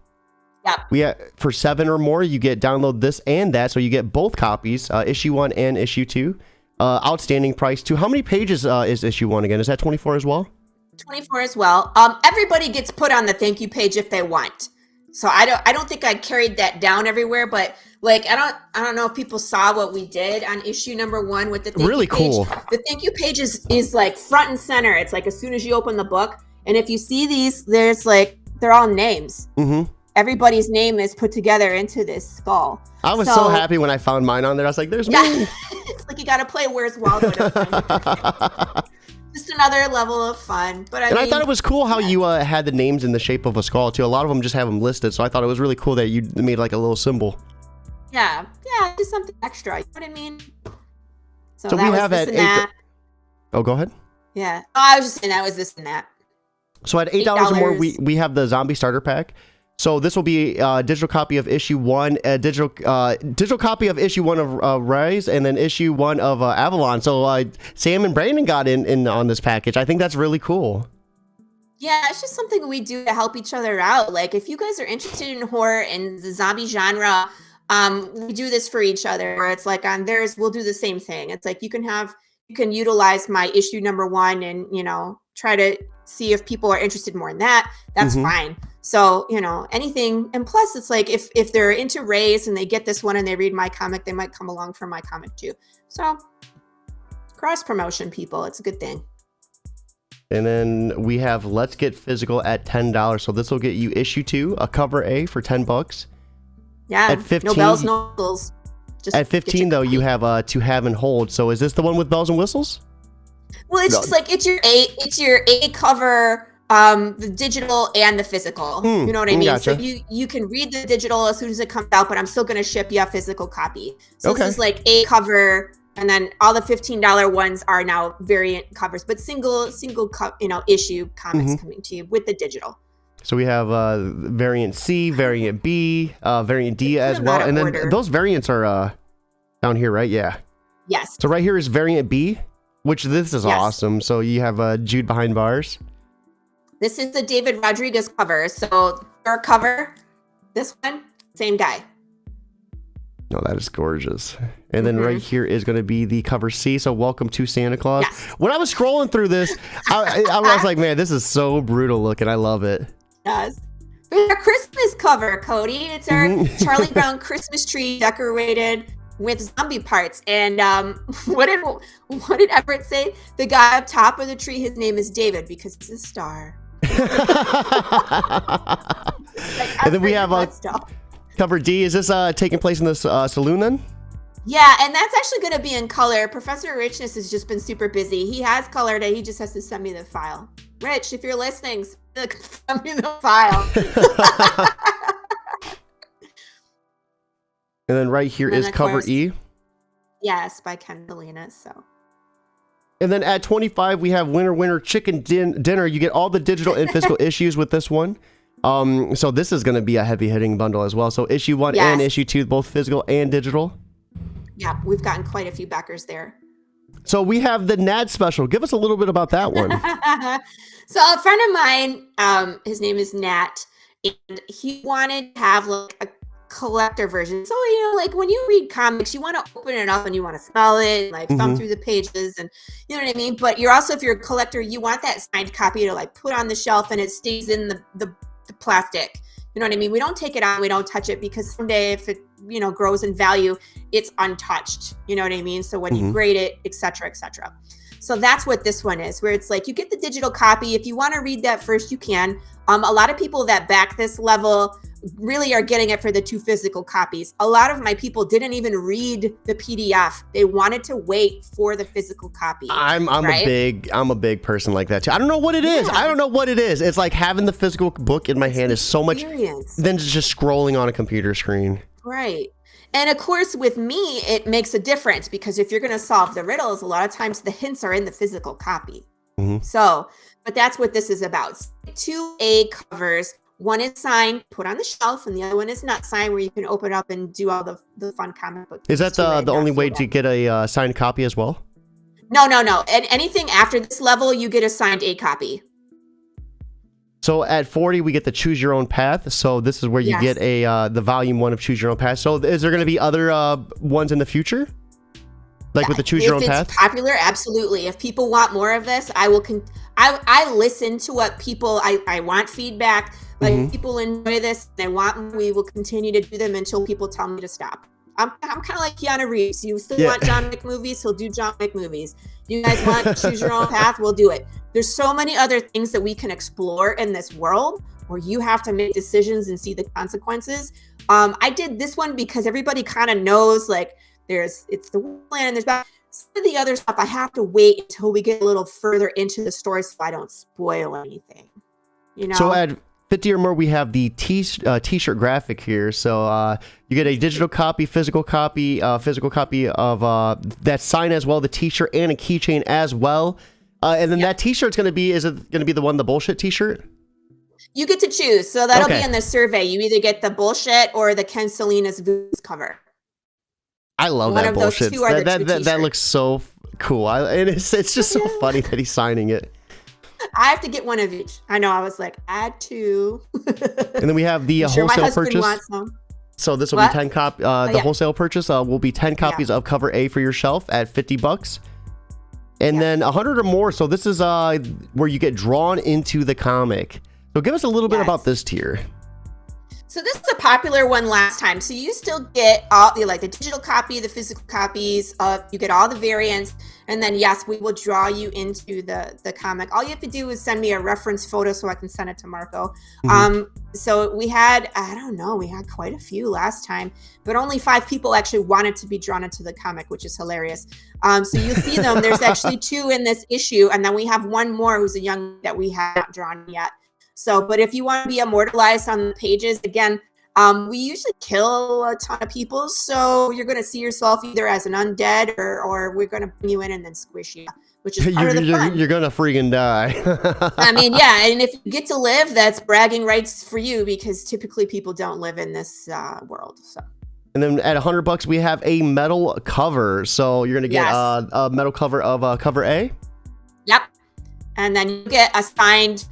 Yep. For $7 or more, you get download this and that, so you get both copies, issue 1 and issue 2. Outstanding price too. How many pages is issue 1 again? Is that 24 as well? 24 as well. Everybody gets put on the thank you page if they want. So I don't think I carried that down everywhere, but like I don't know if people saw what we did on issue number 1 with the thank you page. Cool. The thank you page is like front and center. It's like as soon as you open the book, and if you see these, there's like they're all names. Everybody's name is put together into this skull. I was so happy when I found mine on there. I was like, there's me. It's like you got to play Where's Waldo to find it. Just another level of fun. But I thought it was cool how you had the names in the shape of a skull too. A lot of them just have them listed. So I thought it was really cool that you made like a little symbol. Yeah, just something extra. You know what I mean? So we have at $8. Oh, go ahead. Yeah. Oh, I was just saying that was this and that. So at $8 or more, we have the zombie starter pack. So this will be a digital copy of issue 1, a digital copy of issue 1 of Rise, and then issue 1 of Avalon. So Sam and Brandon got in on this package. I think that's really cool. Yeah, it's just something we do to help each other out. Like if you guys are interested in horror and the zombie genre, we do this for each other. Where it's like on theirs, we'll do the same thing. It's like you can utilize my issue number 1 and try to see if people are interested more in that. That's fine. So, anything. And plus, it's like if they're into Rays and they get this one and they read my comic, they might come along for my comic too. So, cross promotion, people. It's a good thing. And then we have Let's Get Physical at $10. So this will get you issue 2, a cover A for $10. Yeah. At 15, no bells, no whistles. Just at 15, though, you have To Have and Hold. So is this the one with bells and whistles? Well, it's just like it's your A cover. The digital and the physical. You know what I mean? Gotcha. So you can read the digital as soon as it comes out, but I'm still going to ship you a physical copy. So this is like a cover, and then all the $15 ones are now variant covers, but single issue comics coming to you with the digital. So we have variant C, variant B, variant D as well, and then those variants are down here, right? Yeah. Yes. So right here is variant B, which this is awesome. So you have Jude behind bars. This is the David Rodriguez cover. So your cover, this one, same guy. No, that is gorgeous. And then right here is going to be the cover C. So Welcome to Santa Claus. Yes. When I was scrolling through this, I was like, man, this is so brutal looking. I love it. Yes. Our Christmas cover, Cody. It's our Charlie Brown Christmas tree decorated with zombie parts. And what did Everett say? The guy up top of the tree, his name is David because he's a star. And then we have cover D. Is this taking place in this saloon then? Yeah, and that's actually going to be in color. Professor Richness has just been super busy. He has colored it. He just has to send me the file. Rich, if you're listening, send me the file. And then right here is cover E. Yes, by Ken Salinas. So. And then at 25, we have Winter Chicken Dinner. You get all the digital and physical issues with this one. So this is going to be a heavy hitting bundle as well. So issue 1 and issue 2, both physical and digital. Yeah, we've gotten quite a few backers there. So we have the NAD special. Give us a little bit about that one. So a friend of mine, his name is Nat, and he wanted to have like a collector version. So, like when you read comics, you want to open it up and you want to smell it, like thumb through the pages, and you know what I mean? But you're also, if you're a collector, you want that signed copy to like put on the shelf and it stays in the plastic. You know what I mean? We don't take it out, we don't touch it, because someday if it, grows in value, it's untouched. You know what I mean? So when you grade it, et cetera, et cetera. So that's what this one is, where it's like you get the digital copy. If you want to read that first, you can. A lot of people that back this level really are getting it for the 2 physical copies. A lot of my people didn't even read the PDF. They wanted to wait for the physical copy. I'm a big person like that too. I don't know what it is. I don't know what it is. It's like having the physical book in my hand is so much than just scrolling on a computer screen. Right. And of course, with me, it makes a difference, because if you're going to solve the riddles, a lot of times the hints are in the physical copy. So, but that's what this is about. 2 A covers. One is signed, put on the shelf, and the other one is not signed, where you can open up and do all the fun comic book. Is that the only way to get a signed copy as well? No. And anything after this level, you get a signed A copy. So at 40, we get the Choose Your Own Path. So this is where you get the volume 1 of Choose Your Own Path. So is there going to be other ones in the future? Like with the Choose Your Own Path? If it's popular, absolutely. If people want more of this, I will. I listen to what people. I want feedback. Like people enjoy this, they want more, we will continue to do them until people tell me to stop. I'm kind of like Keanu Reeves. You still want John Wick movies? He'll do John Wick movies. You guys want Choose Your Own Path? We'll do it. There's so many other things that we can explore in this world where you have to make decisions and see the consequences. I did this one because everybody kind of knows, like, it's the land and there's some of the other stuff. I have to wait until we get a little further into the story so I don't spoil anything. So at 50 or more, we have the t-shirt graphic here. So you get a digital copy, physical copy of that sign as well, the t-shirt and a keychain as well. And then that t-shirt's going to be, is it going to be the bullshit t-shirt? You get to choose. So that'll be in the survey. You either get the bullshit or the Ken Salinas Voos cover. I love that bullshit. That looks so cool. And it's just so funny that he's signing it. I have to get one of each. I know. I was like, add 2. And then we have the wholesale purchase. So this will be 10 copies. The wholesale purchase will be 10 copies of cover A for your shelf at $50. And then 100 or more. So this is where you get drawn into the comic. So give us a little bit about this tier. So this is a popular one last time. So you still get all the digital copy, the physical copies. You get all the variants. And then, yes, we will draw you into the comic. All you have to do is send me a reference photo so I can send it to Marco. So we had, we had quite a few last time, but only 5 people actually wanted to be drawn into the comic, which is hilarious. So you see them. There's actually 2 in this issue. And then we have one more who's a young that we have not drawn yet. So, but if you want to be immortalized on the pages, again, we usually kill a ton of people. So you're going to see yourself either as an undead or we're going to bring you in and then squish you, which is part of the fun. You're going to freaking die. I mean, yeah. And if you get to live, that's bragging rights for you, because typically people don't live in this world. So. And then at $100, we have a metal cover. So you're going to get a metal cover of cover A. Yep. And then you get assigned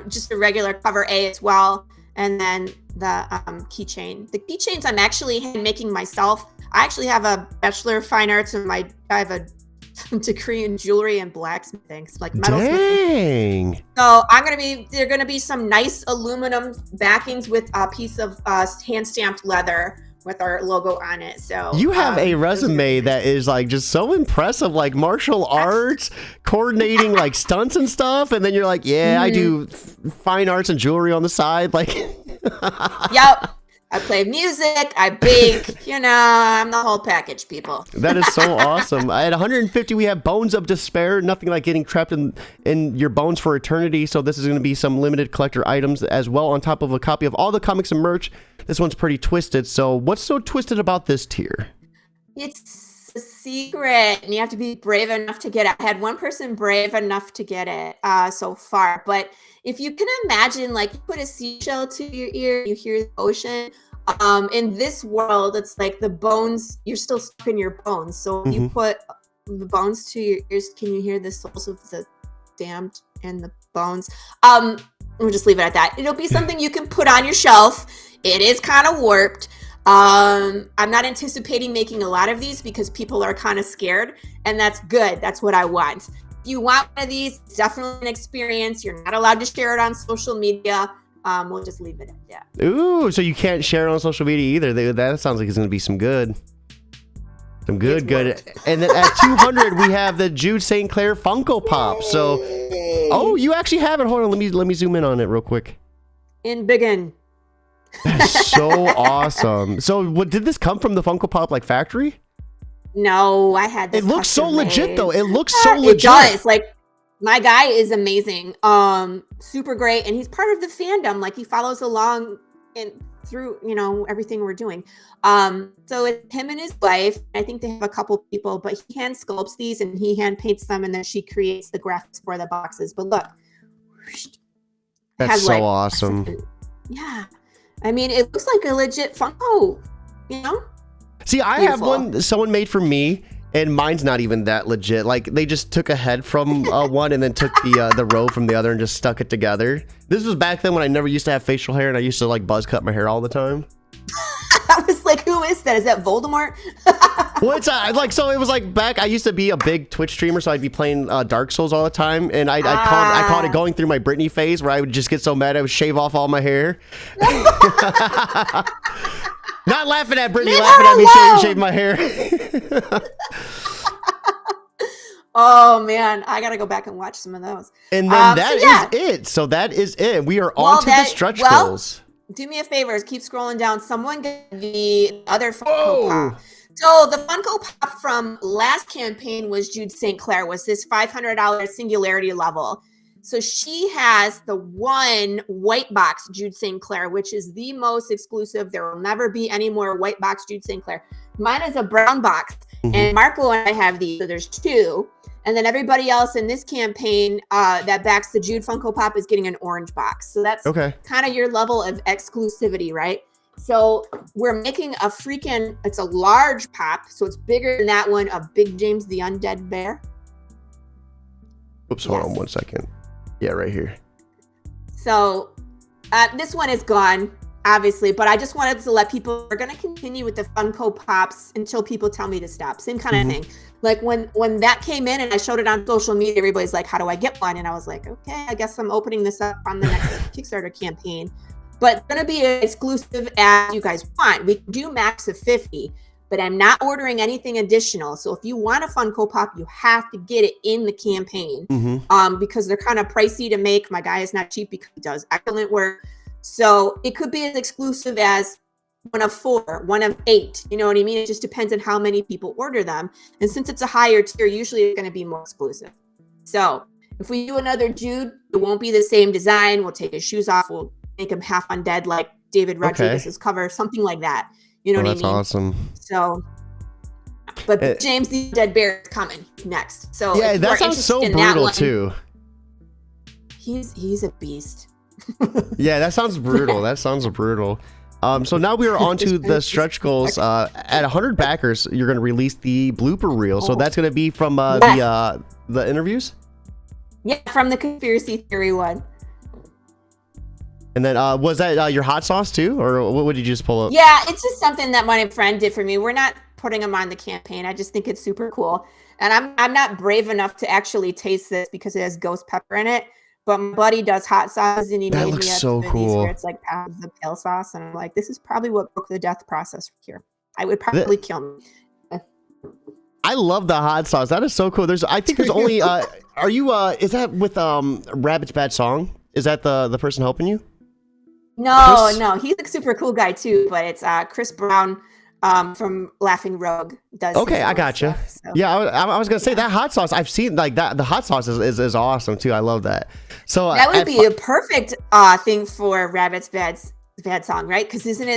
just a regular cover A as well. And then the keychain. The keychains I'm actually making myself. I actually have a Bachelor of Fine Arts and I have a degree in jewelry and blacksmithing. It's like metalsmithing. So there are gonna be some nice aluminum backings with a piece of hand stamped leather with our logo on it. So you have a resume that is like just so impressive, like martial arts, coordinating like stunts and stuff, and then you're like, I do fine arts and jewelry on the side, like. Yep. I play music, I bake, I'm the whole package, people. That is so awesome. At 150, we have Bones of Despair. Nothing like getting trapped in your bones for eternity. So this is going to be some limited collector items as well, on top of a copy of all the comics and merch. This one's pretty twisted. So what's so twisted about this tier? It's a secret, and you have to be brave enough to get it. I had one person brave enough to get it so far, but if you can imagine, like, you put a seashell to your ear, you hear the ocean. In this world, it's like the bones, you're still stuck in your bones. So if you put the bones to your ears, can you hear the souls of the damned and the bones? We'll just leave it at that. It'll be something you can put on your shelf. It is kind of warped. I'm not anticipating making a lot of these because people are kind of scared, and that's good. That's what I want. If you want one of these, it's definitely an experience. You're not allowed to share it on social media. We'll just leave it at that. Ooh, so you can't share it on social media either. That sounds like it's going to be some good. Some good. And then at 200, we have the Jude St. Clair Funko Pop. So, oh, you actually have it. Hold on, let me zoom in on it real quick. In biggin. That's so awesome. So, did this come from the Funko Pop like factory? No, I had this. It looks so custom legit made. though. It looks so legit. It does. Like, my guy is amazing. Super great, and he's part of the fandom. Like, he follows along and through, you know, everything we're doing. So it's him and his wife. I think they have a couple people, but he hand sculpts these and he hand paints them, and then she creates the graphics for the boxes. But look, That's so awesome. Yeah, I mean, it looks like a legit Funko. You know. See, I Beautiful. have one someone made for me, and mine's not even that legit. Like, they just took a head from one and then took the row from the other and just stuck it together. This was back then when I never used to have facial hair, and I used to like buzz cut my hair all the time. I was like, who is that? Is that Voldemort? Well, it's like, so it was like back, I used to be a big Twitch streamer, so I'd be playing Dark Souls all the time, and I called it going through my Britney phase, where I would just get so mad I would shave off all my hair. Not laughing at Britney, laughing at me shave my hair. Oh man, I gotta go back and watch some of those. And then that is it. So that is it. We are on to the stretch goals. Do me a favor, keep scrolling down. Someone get the other Funko Pop. So the Funko Pop from last campaign was Jude St. Clair, was this $500 singularity level. So she has the one white box Jude St. Clair, which is the most exclusive. There will never be any more white box Jude St. Clair. Mine is a brown box, and Marco and I have these. So there's two. And then everybody else in this campaign that backs the Jude Funko Pop is getting an orange box. So that's kind of your level of exclusivity, right? So we're making a it's a large pop. So it's bigger than that one of Big James the Undead Bear. Oops, hold on 1 second. Yeah, right here. So this one is gone, obviously, but I just wanted to let people, we're going to continue with the Funko Pops until people tell me to stop. Same kind of thing. Like when that came in and I showed it on social media, everybody's like, how do I get one? And I was like, okay, I guess I'm opening this up on the next Kickstarter campaign. But it's going to be as exclusive as you guys want. We do max of 50, but I'm not ordering anything additional. So if you want a Funko Pop, you have to get it in the campaign because they're kind of pricey to make. My guy is not cheap because he does excellent work. So it could be as exclusive as 1 of 4, 1 of 8. You know what I mean? It just depends on how many people order them. And since it's a higher tier, usually it's going to be more exclusive. So if we do another Jude, it won't be the same design. We'll take his shoes off. We'll make him half undead like David Rodriguez's cover, something like that. You know what I mean? That's awesome. So, but James the Undead Bear is coming next. So yeah, that sounds so brutal too. He's a beast. Yeah, that sounds brutal. That sounds brutal. So now we are on to the stretch goals. At 100 backers, you're going to release the blooper reel. So that's going to be from the interviews? Yeah, from the conspiracy theory one. And then was that your hot sauce too? Or what did you just pull up? Yeah, it's just something that my friend did for me. We're not putting them on the campaign. I just think it's super cool. And I'm not brave enough to actually taste this because it has ghost pepper in it. But my buddy does hot sauce, and he That made looks me a so cool. where it's like pounds of pale sauce, and I'm like, this is probably what broke the death process here. I would probably kill me. I love the hot sauce. That is so cool. I think there's only are you is that with Rabbit's Bad Song? Is that the person helping you? No, Chris? no, he's a super cool guy too, but it's Chris Brown from Laughing Rogue does. Okay, I gotcha. So. Yeah, I was gonna say that hot sauce. I've seen like that. The hot sauce is awesome too. I love that. So that would be a perfect thing for Rabbit's Bad Song, right? Because isn't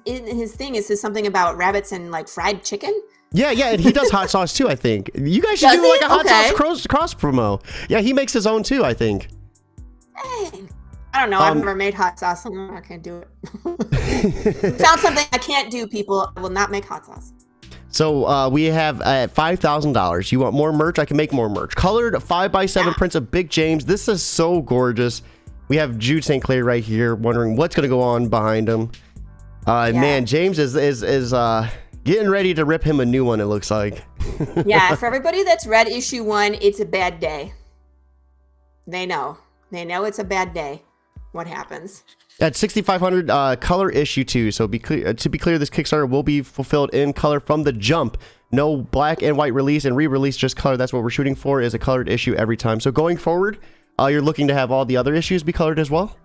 his thing is something about rabbits and like fried chicken? Yeah, and he does hot sauce too. I think you guys should do like a hot sauce cross promo. Yeah, he makes his own too. I think. Dang. I don't know. I've never made hot sauce. I'm not gonna do it. Sounds something I can't do, people. I will not make hot sauce. So we have at $5,000. You want more merch? I can make more merch. Colored 5x7 prints of Big James. This is so gorgeous. We have Jude St. Clair right here, wondering what's gonna go on behind him. Man, James is getting ready to rip him a new one. It looks like. Yeah, for everybody that's read issue 1, it's a bad day. They know it's a bad day. What happens? At 6,500 color issue 2. So to be clear, this Kickstarter will be fulfilled in color from the jump. No black and white release and re-release, just color. That's what we're shooting for, is a colored issue every time. So going forward, you're looking to have all the other issues be colored as well?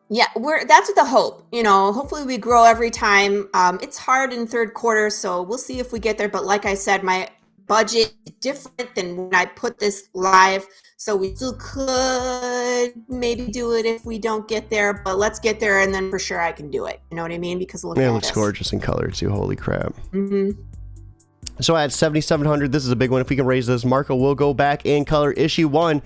Yeah, that's the hope. Hopefully we grow every time. It's hard in third quarter, so we'll see if we get there. But like I said, my budget is different than when I put this live, so we still could maybe do it if we don't get there. But let's get there, and then for sure I can do it. You know what I mean? Because look, it looks gorgeous in color too. Holy crap! Mm-hmm. So at 7,700, this is a big one. If we can raise this, Marco will go back in color issue 1.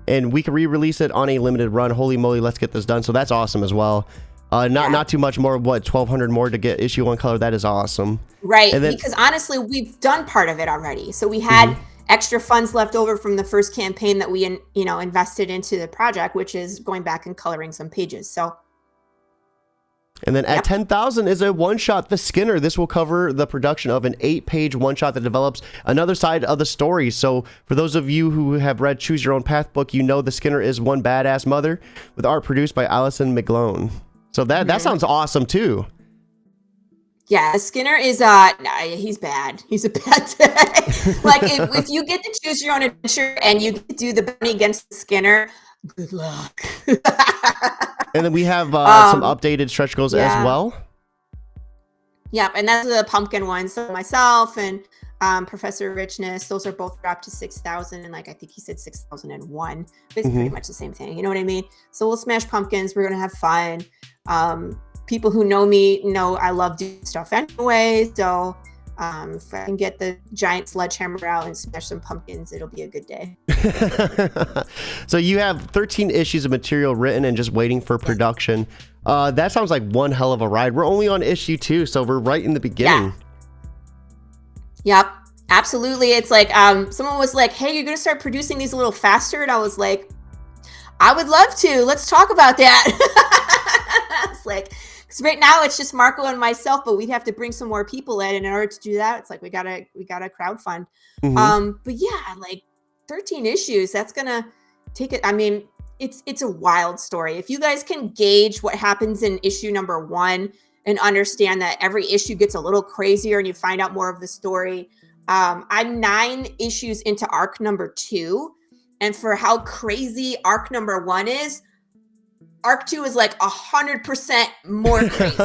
And we can re-release it on a limited run. Holy moly, let's get this done. So that's awesome as well. Not too much more. What, 1,200 more to get issue 1 color? That is awesome. Right, then, because honestly, we've done part of it already. So we had extra funds left over from the first campaign that we invested into the project, which is going back and coloring some pages. So. And then at 10,000 is a one-shot, The Skinner. This will cover the production of an 8-page one-shot that develops another side of the story. So for those of you who have read Choose Your Own Path book, you know The Skinner is one badass mother, with art produced by Alison McGlone. So that sounds awesome too. Yeah, Skinner is he's bad. He's a bad like if you get to choose your own adventure and you get to do the bunny against Skinner, good luck. And then we have some updated stretch goals as well. Yeah, and that's the pumpkin one. So myself and Professor Richness, those are both dropped to 6,000, and I think he said 6,001. It's pretty much the same thing. You know what I mean? So we'll smash pumpkins. We're gonna have fun. People who know me know I love doing stuff anyway. So if I can get the giant sledgehammer out and smash some pumpkins, it'll be a good day. So you have 13 issues of material written and just waiting for production. That sounds like one hell of a ride. We're only on issue 2, so we're right in the beginning. Yep, absolutely. It's like someone was like, hey, you're gonna start producing these a little faster, and I was like, I would love to. Let's talk about that. It's like, because right now it's just Marco and myself, but we'd have to bring some more people in. And in order to do that, it's like we gotta crowdfund. But yeah, like 13 issues. That's gonna take it. I mean, it's a wild story. If you guys can gauge what happens in issue number 1 and understand that every issue gets a little crazier and you find out more of the story. I'm 9 issues into arc number 2, and for how crazy arc number 1 is, arc 2 is like 100% more crazy.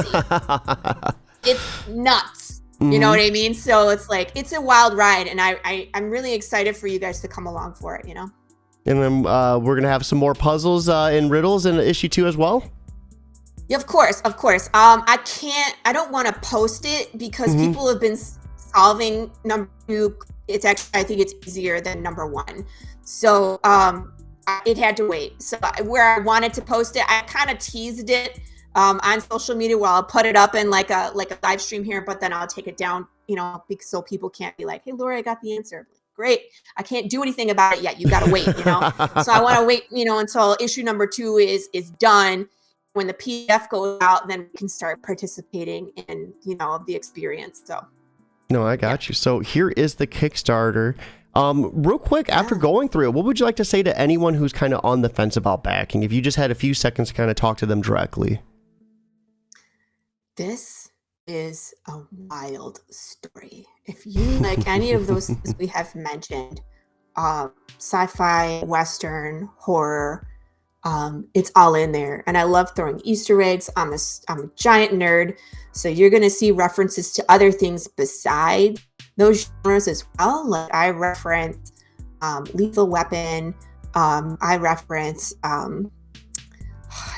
It's nuts. You know what I mean? So it's like, it's a wild ride, and I'm really excited for you guys to come along for it, And then we're going to have some more puzzles and riddles in issue 2 as well? Yeah, of course. I don't want to post it because people have been solving number 2. It's actually, I think it's easier than number 1. So, it had to wait. So where I wanted to post it, I kind of teased it on social media. Well, I'll put it up in like a live stream here, but then I'll take it down, because so people can't be like, hey, Laurie, I got the answer. Great. I can't do anything about it yet. You got to wait, So I want to wait, until issue number 2 is done. When the PDF goes out, then we can start participating in, the experience. So. No, I got you. So here is the Kickstarter. Real quick, after going through it, what would you like to say to anyone who's kind of on the fence about backing? If you just had a few seconds to kind of talk to them directly. This is a wild story. If you like any of those things we have mentioned, sci-fi, Western, horror, it's all in there. And I love throwing Easter eggs. I'm a giant nerd. So you're going to see references to other things besides those genres as well. Like I reference Lethal Weapon. I reference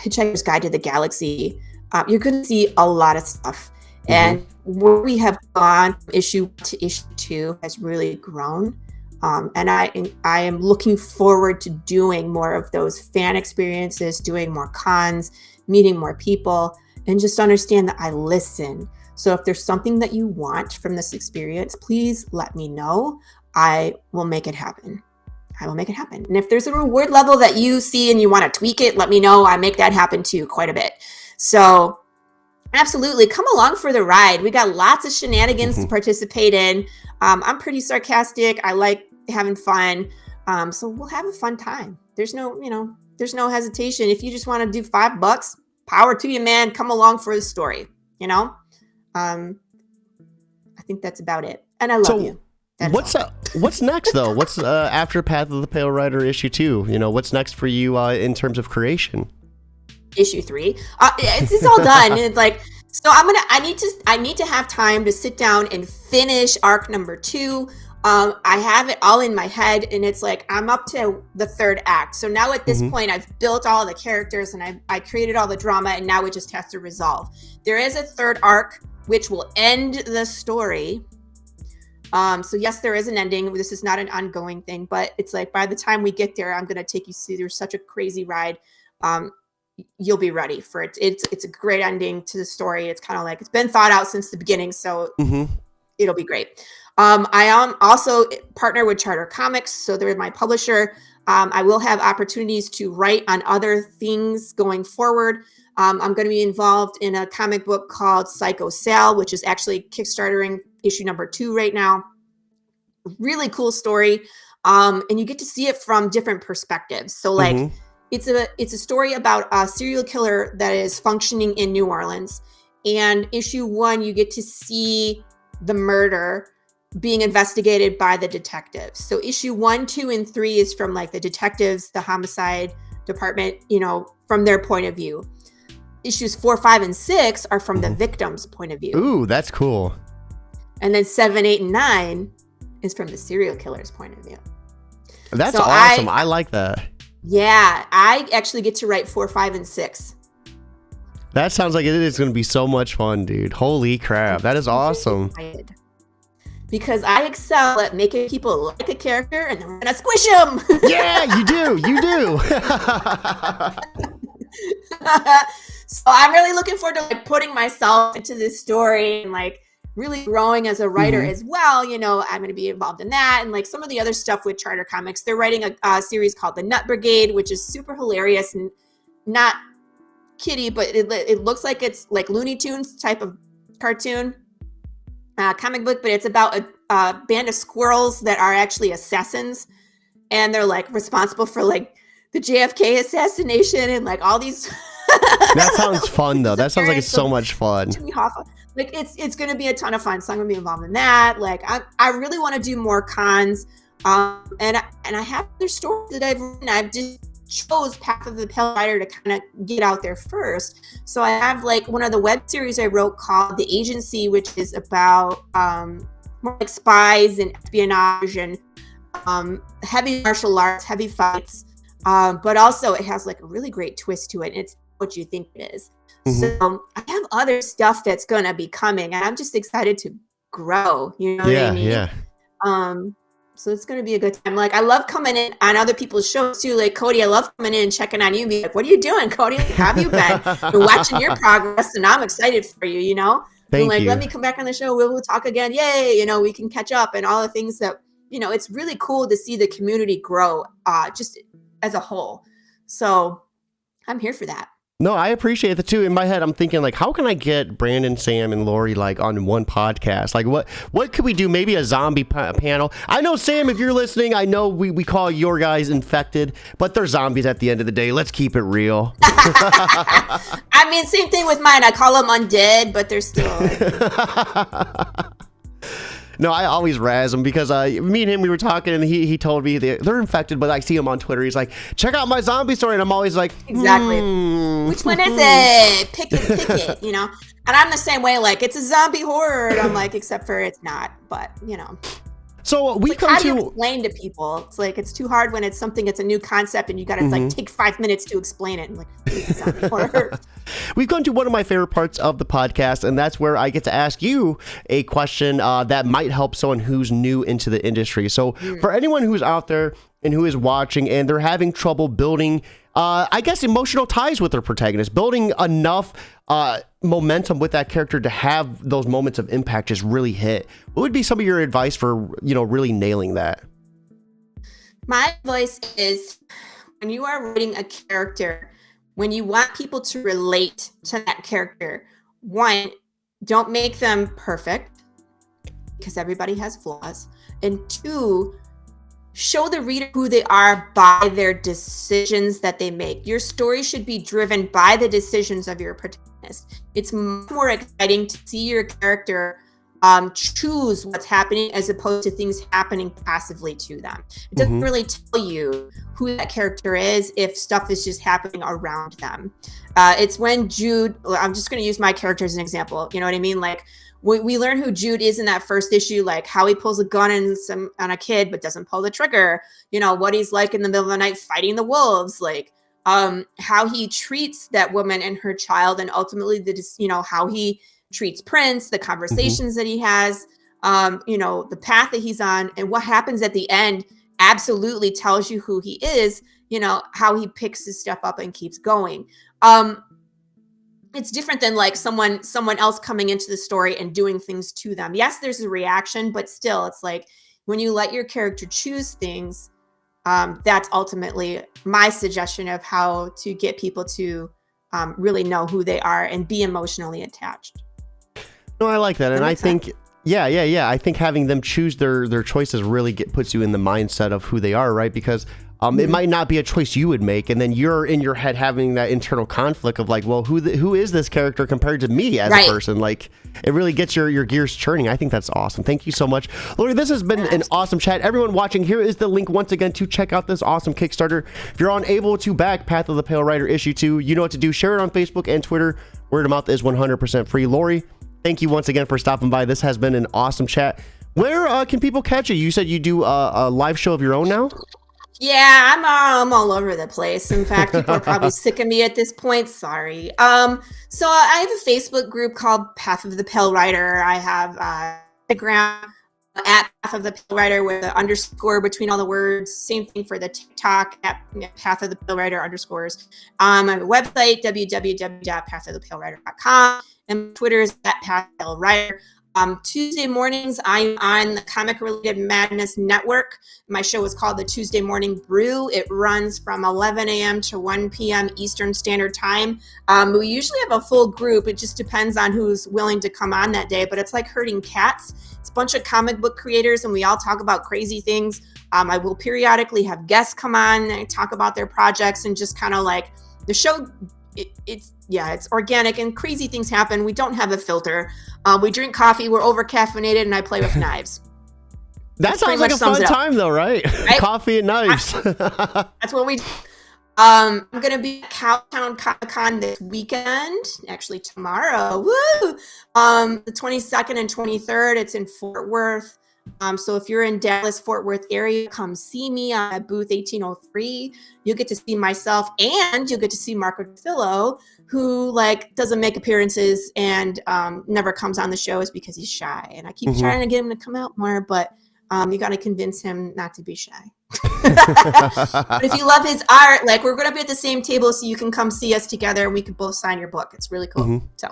Hitchhiker's Guide to the Galaxy. You're going to see a lot of stuff. And where we have gone from issue to issue 2 has really grown. And I am looking forward to doing more of those fan experiences, doing more cons, meeting more people, and just understand that I listen. So if there's something that you want from this experience, please let me know. I will make it happen. And if there's a reward level that you see and you want to tweak it, let me know. I make that happen too quite a bit. So absolutely, come along for the ride. We got lots of shenanigans to participate in. I'm pretty sarcastic. I like having fun. So we'll have a fun time. There's no hesitation. If you just want to do $5, power to you, man. Come along for the story, you know? I think that's about it. And I love you. What's next though? What's after Path of the Pale Rider issue 2? You know, what's next for you in terms of creation? Issue 3. It's all done. And it's like, so I need to have time to sit down and finish arc number 2. I have it all in my head, and it's like I'm up to the 3rd act. So now at this point, I've built all the characters and I created all the drama, and now it just has to resolve. There is a 3rd arc which will end the story. So yes, there is an ending. This is not an ongoing thing, but it's like by the time we get there, I'm gonna take you through such a crazy ride. You'll be ready for it. It's a great ending to the story. It's kind of like it's been thought out since the beginning, so it'll be great. I am also partner with Charter Comics, so they're my publisher. I will have opportunities to write on other things going forward. I'm going to be involved in a comic book called Psycho Sal, which is actually Kickstartering issue number 2 right now. Really cool story, and you get to see it from different perspectives. So like. It's a story about a serial killer that is functioning in New Orleans. And issue 1, you get to see the murder being investigated by the detectives. So issue 1, 2, and 3 is from like the detectives, the homicide department, you know, from their point of view. Issues 4, 5, and 6 are from the victim's point of view. Ooh, that's cool. And then 7, 8, and 9 is from the serial killer's point of view. That's so awesome. I like that. Yeah, I actually get to write 4, 5, and 6. That sounds like it is going to be so much fun, dude. Holy crap. That is awesome. Because I excel at making people like a character and then we're going to squish them. Yeah, you do. You do. So I'm really looking forward to like putting myself into this story and like really growing as a writer as well. You know, I'm going to be involved in that and like some of the other stuff with Charter Comics. They're writing a series called The Nut Brigade, which is super hilarious and not kiddie, but it looks like it's like Looney Tunes type of cartoon comic book, but it's about a band of squirrels that are actually assassins, and they're like responsible for like the JFK assassination and like all these. That sounds fun though. That sounds like it's so much fun. Like it's going to be a ton of fun. So I'm going to be involved in that. Like I really want to do more cons. And I have other stories that I've written. I've just chose Path of the Pale Rider to kind of get out there first. So I have like one of the web series I wrote called The Agency, which is about more like spies and espionage and heavy martial arts, heavy fights. But also it has like a really great twist to it. And it's what you think it is. So I have other stuff that's going to be coming, and I'm just excited to grow. You know what I mean? Yeah. So it's going to be a good time. Like I love coming in on other people's shows too. Like Cody, I love coming in and checking on you and be like, "What are you doing, Cody? Like, how have you been?" You're watching your progress, and I'm excited for you. You know, Thank you. Let me come back on the show. We'll talk again. Yay! You know, we can catch up and all the things that it's really cool to see the community grow, just as a whole. So I'm here for that. No, I appreciate that too. In my head, I'm thinking like, how can I get Brandon, Sam, and Laurie like on one podcast? Like, what could we do? Maybe a zombie panel. I know, Sam, if you're listening, I know we call your guys infected, but they're zombies at the end of the day. Let's keep it real. I mean, same thing with mine. I call them undead, but they're still. No, I always razz him because me and him, we were talking and he told me they're infected, but I see him on Twitter. He's like, check out my zombie story. And I'm always like, exactly. Which one is it? Pick it, you know? And I'm the same way. Like, it's a zombie horror. And I'm like, except for it's not, but So we come how do you explain to people? It's like it's too hard when it's a new concept and you got to like take 5 minutes to explain it. And like, it's a zombie horror. We've gone to one of my favorite parts of the podcast, and that's where I get to ask you a question that might help someone who's new into the industry. So for anyone who's out there and who is watching and they're having trouble building, I guess, emotional ties with their protagonist, building enough momentum with that character to have those moments of impact just really hit, what would be some of your advice for, really nailing that? My advice is when you are writing a character, when you want people to relate to that character, one, don't make them perfect because everybody has flaws. And two, show the reader who they are by their decisions that they make. Your story should be driven by the decisions of your protagonist. It's much more exciting to see your character choose what's happening as opposed to things happening passively to them. It doesn't really tell you who that character is if stuff is just happening around them. It's when Jude, I'm just going to use my character as an example. You know what I mean? Like we learn who Jude is in that first issue, like how he pulls a gun on a kid but doesn't pull the trigger. You know, what he's like in the middle of the night fighting the wolves, like how he treats that woman and her child, and ultimately how he treats Prince, the conversations that he has, the path that he's on, and what happens at the end absolutely tells you who he is, how he picks his stuff up and keeps going. It's different than like someone else coming into the story and doing things to them. Yes, there's a reaction, but still it's like when you let your character choose things, that's ultimately my suggestion of how to get people to really know who they are and be emotionally attached. No, I like that. And I think, yeah. I think having them choose their choices really puts you in the mindset of who they are, right? Because it might not be a choice you would make. And then you're in your head having that internal conflict of like, well, who is this character compared to me as a person? Like, it really gets your gears churning. I think that's awesome. Thank you so much. Laurie, this has been an awesome chat. Everyone watching, here is the link once again to check out this awesome Kickstarter. If you're unable to back Path of the Pale Rider issue 2, you know what to do. Share it on Facebook and Twitter. Word of mouth is 100% free. Laurie, thank you once again for stopping by. This has been an awesome chat. Where can people catch you? You said you do a live show of your own now? Yeah, I'm all over the place. In fact, people are probably sick of me at this point. Sorry. So I have a Facebook group called Path of the Pale Rider. I have Instagram at Path of the Pale Rider with an underscore between all the words. Same thing for the TikTok at Path of the Pale Rider underscores. I have a website, www.pathofthepalerider.com, and Twitter is at Path of the Pale Rider. Tuesday mornings, I'm on the Comic Related Madness Network. My show is called the Tuesday Morning Brew. It runs from 11 a.m. to 1 p.m. Eastern Standard Time. We usually have a full group. It just depends on who's willing to come on that day, but it's like herding cats. It's a bunch of comic book creators, and we all talk about crazy things. I will periodically have guests come on and talk about their projects, and just kind of like the show. It's organic and crazy things happen. We don't have a filter. We drink coffee. We're over caffeinated, and I play with knives. That sounds like a fun time, though, right? Coffee and knives. That's what we do. I'm going to be at Cowtown Comic-Con this weekend, actually tomorrow. Woo! The 22nd and 23rd. It's in Fort Worth. So if you're in Dallas, Fort Worth area, come see me at booth 1803. You'll get to see myself, and you'll get to see Marco DeFillo, who doesn't make appearances and never comes on the shows because he's shy. And I keep trying to get him to come out more, but you got to convince him not to be shy. But if you love his art, we're going to be at the same table, so you can come see us together and we can both sign your book. It's really cool. So.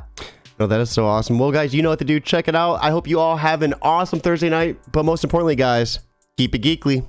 No, that is so awesome. Well, guys, you know what to do. Check it out. I hope you all have an awesome Thursday night. But most importantly, guys, keep it geekly.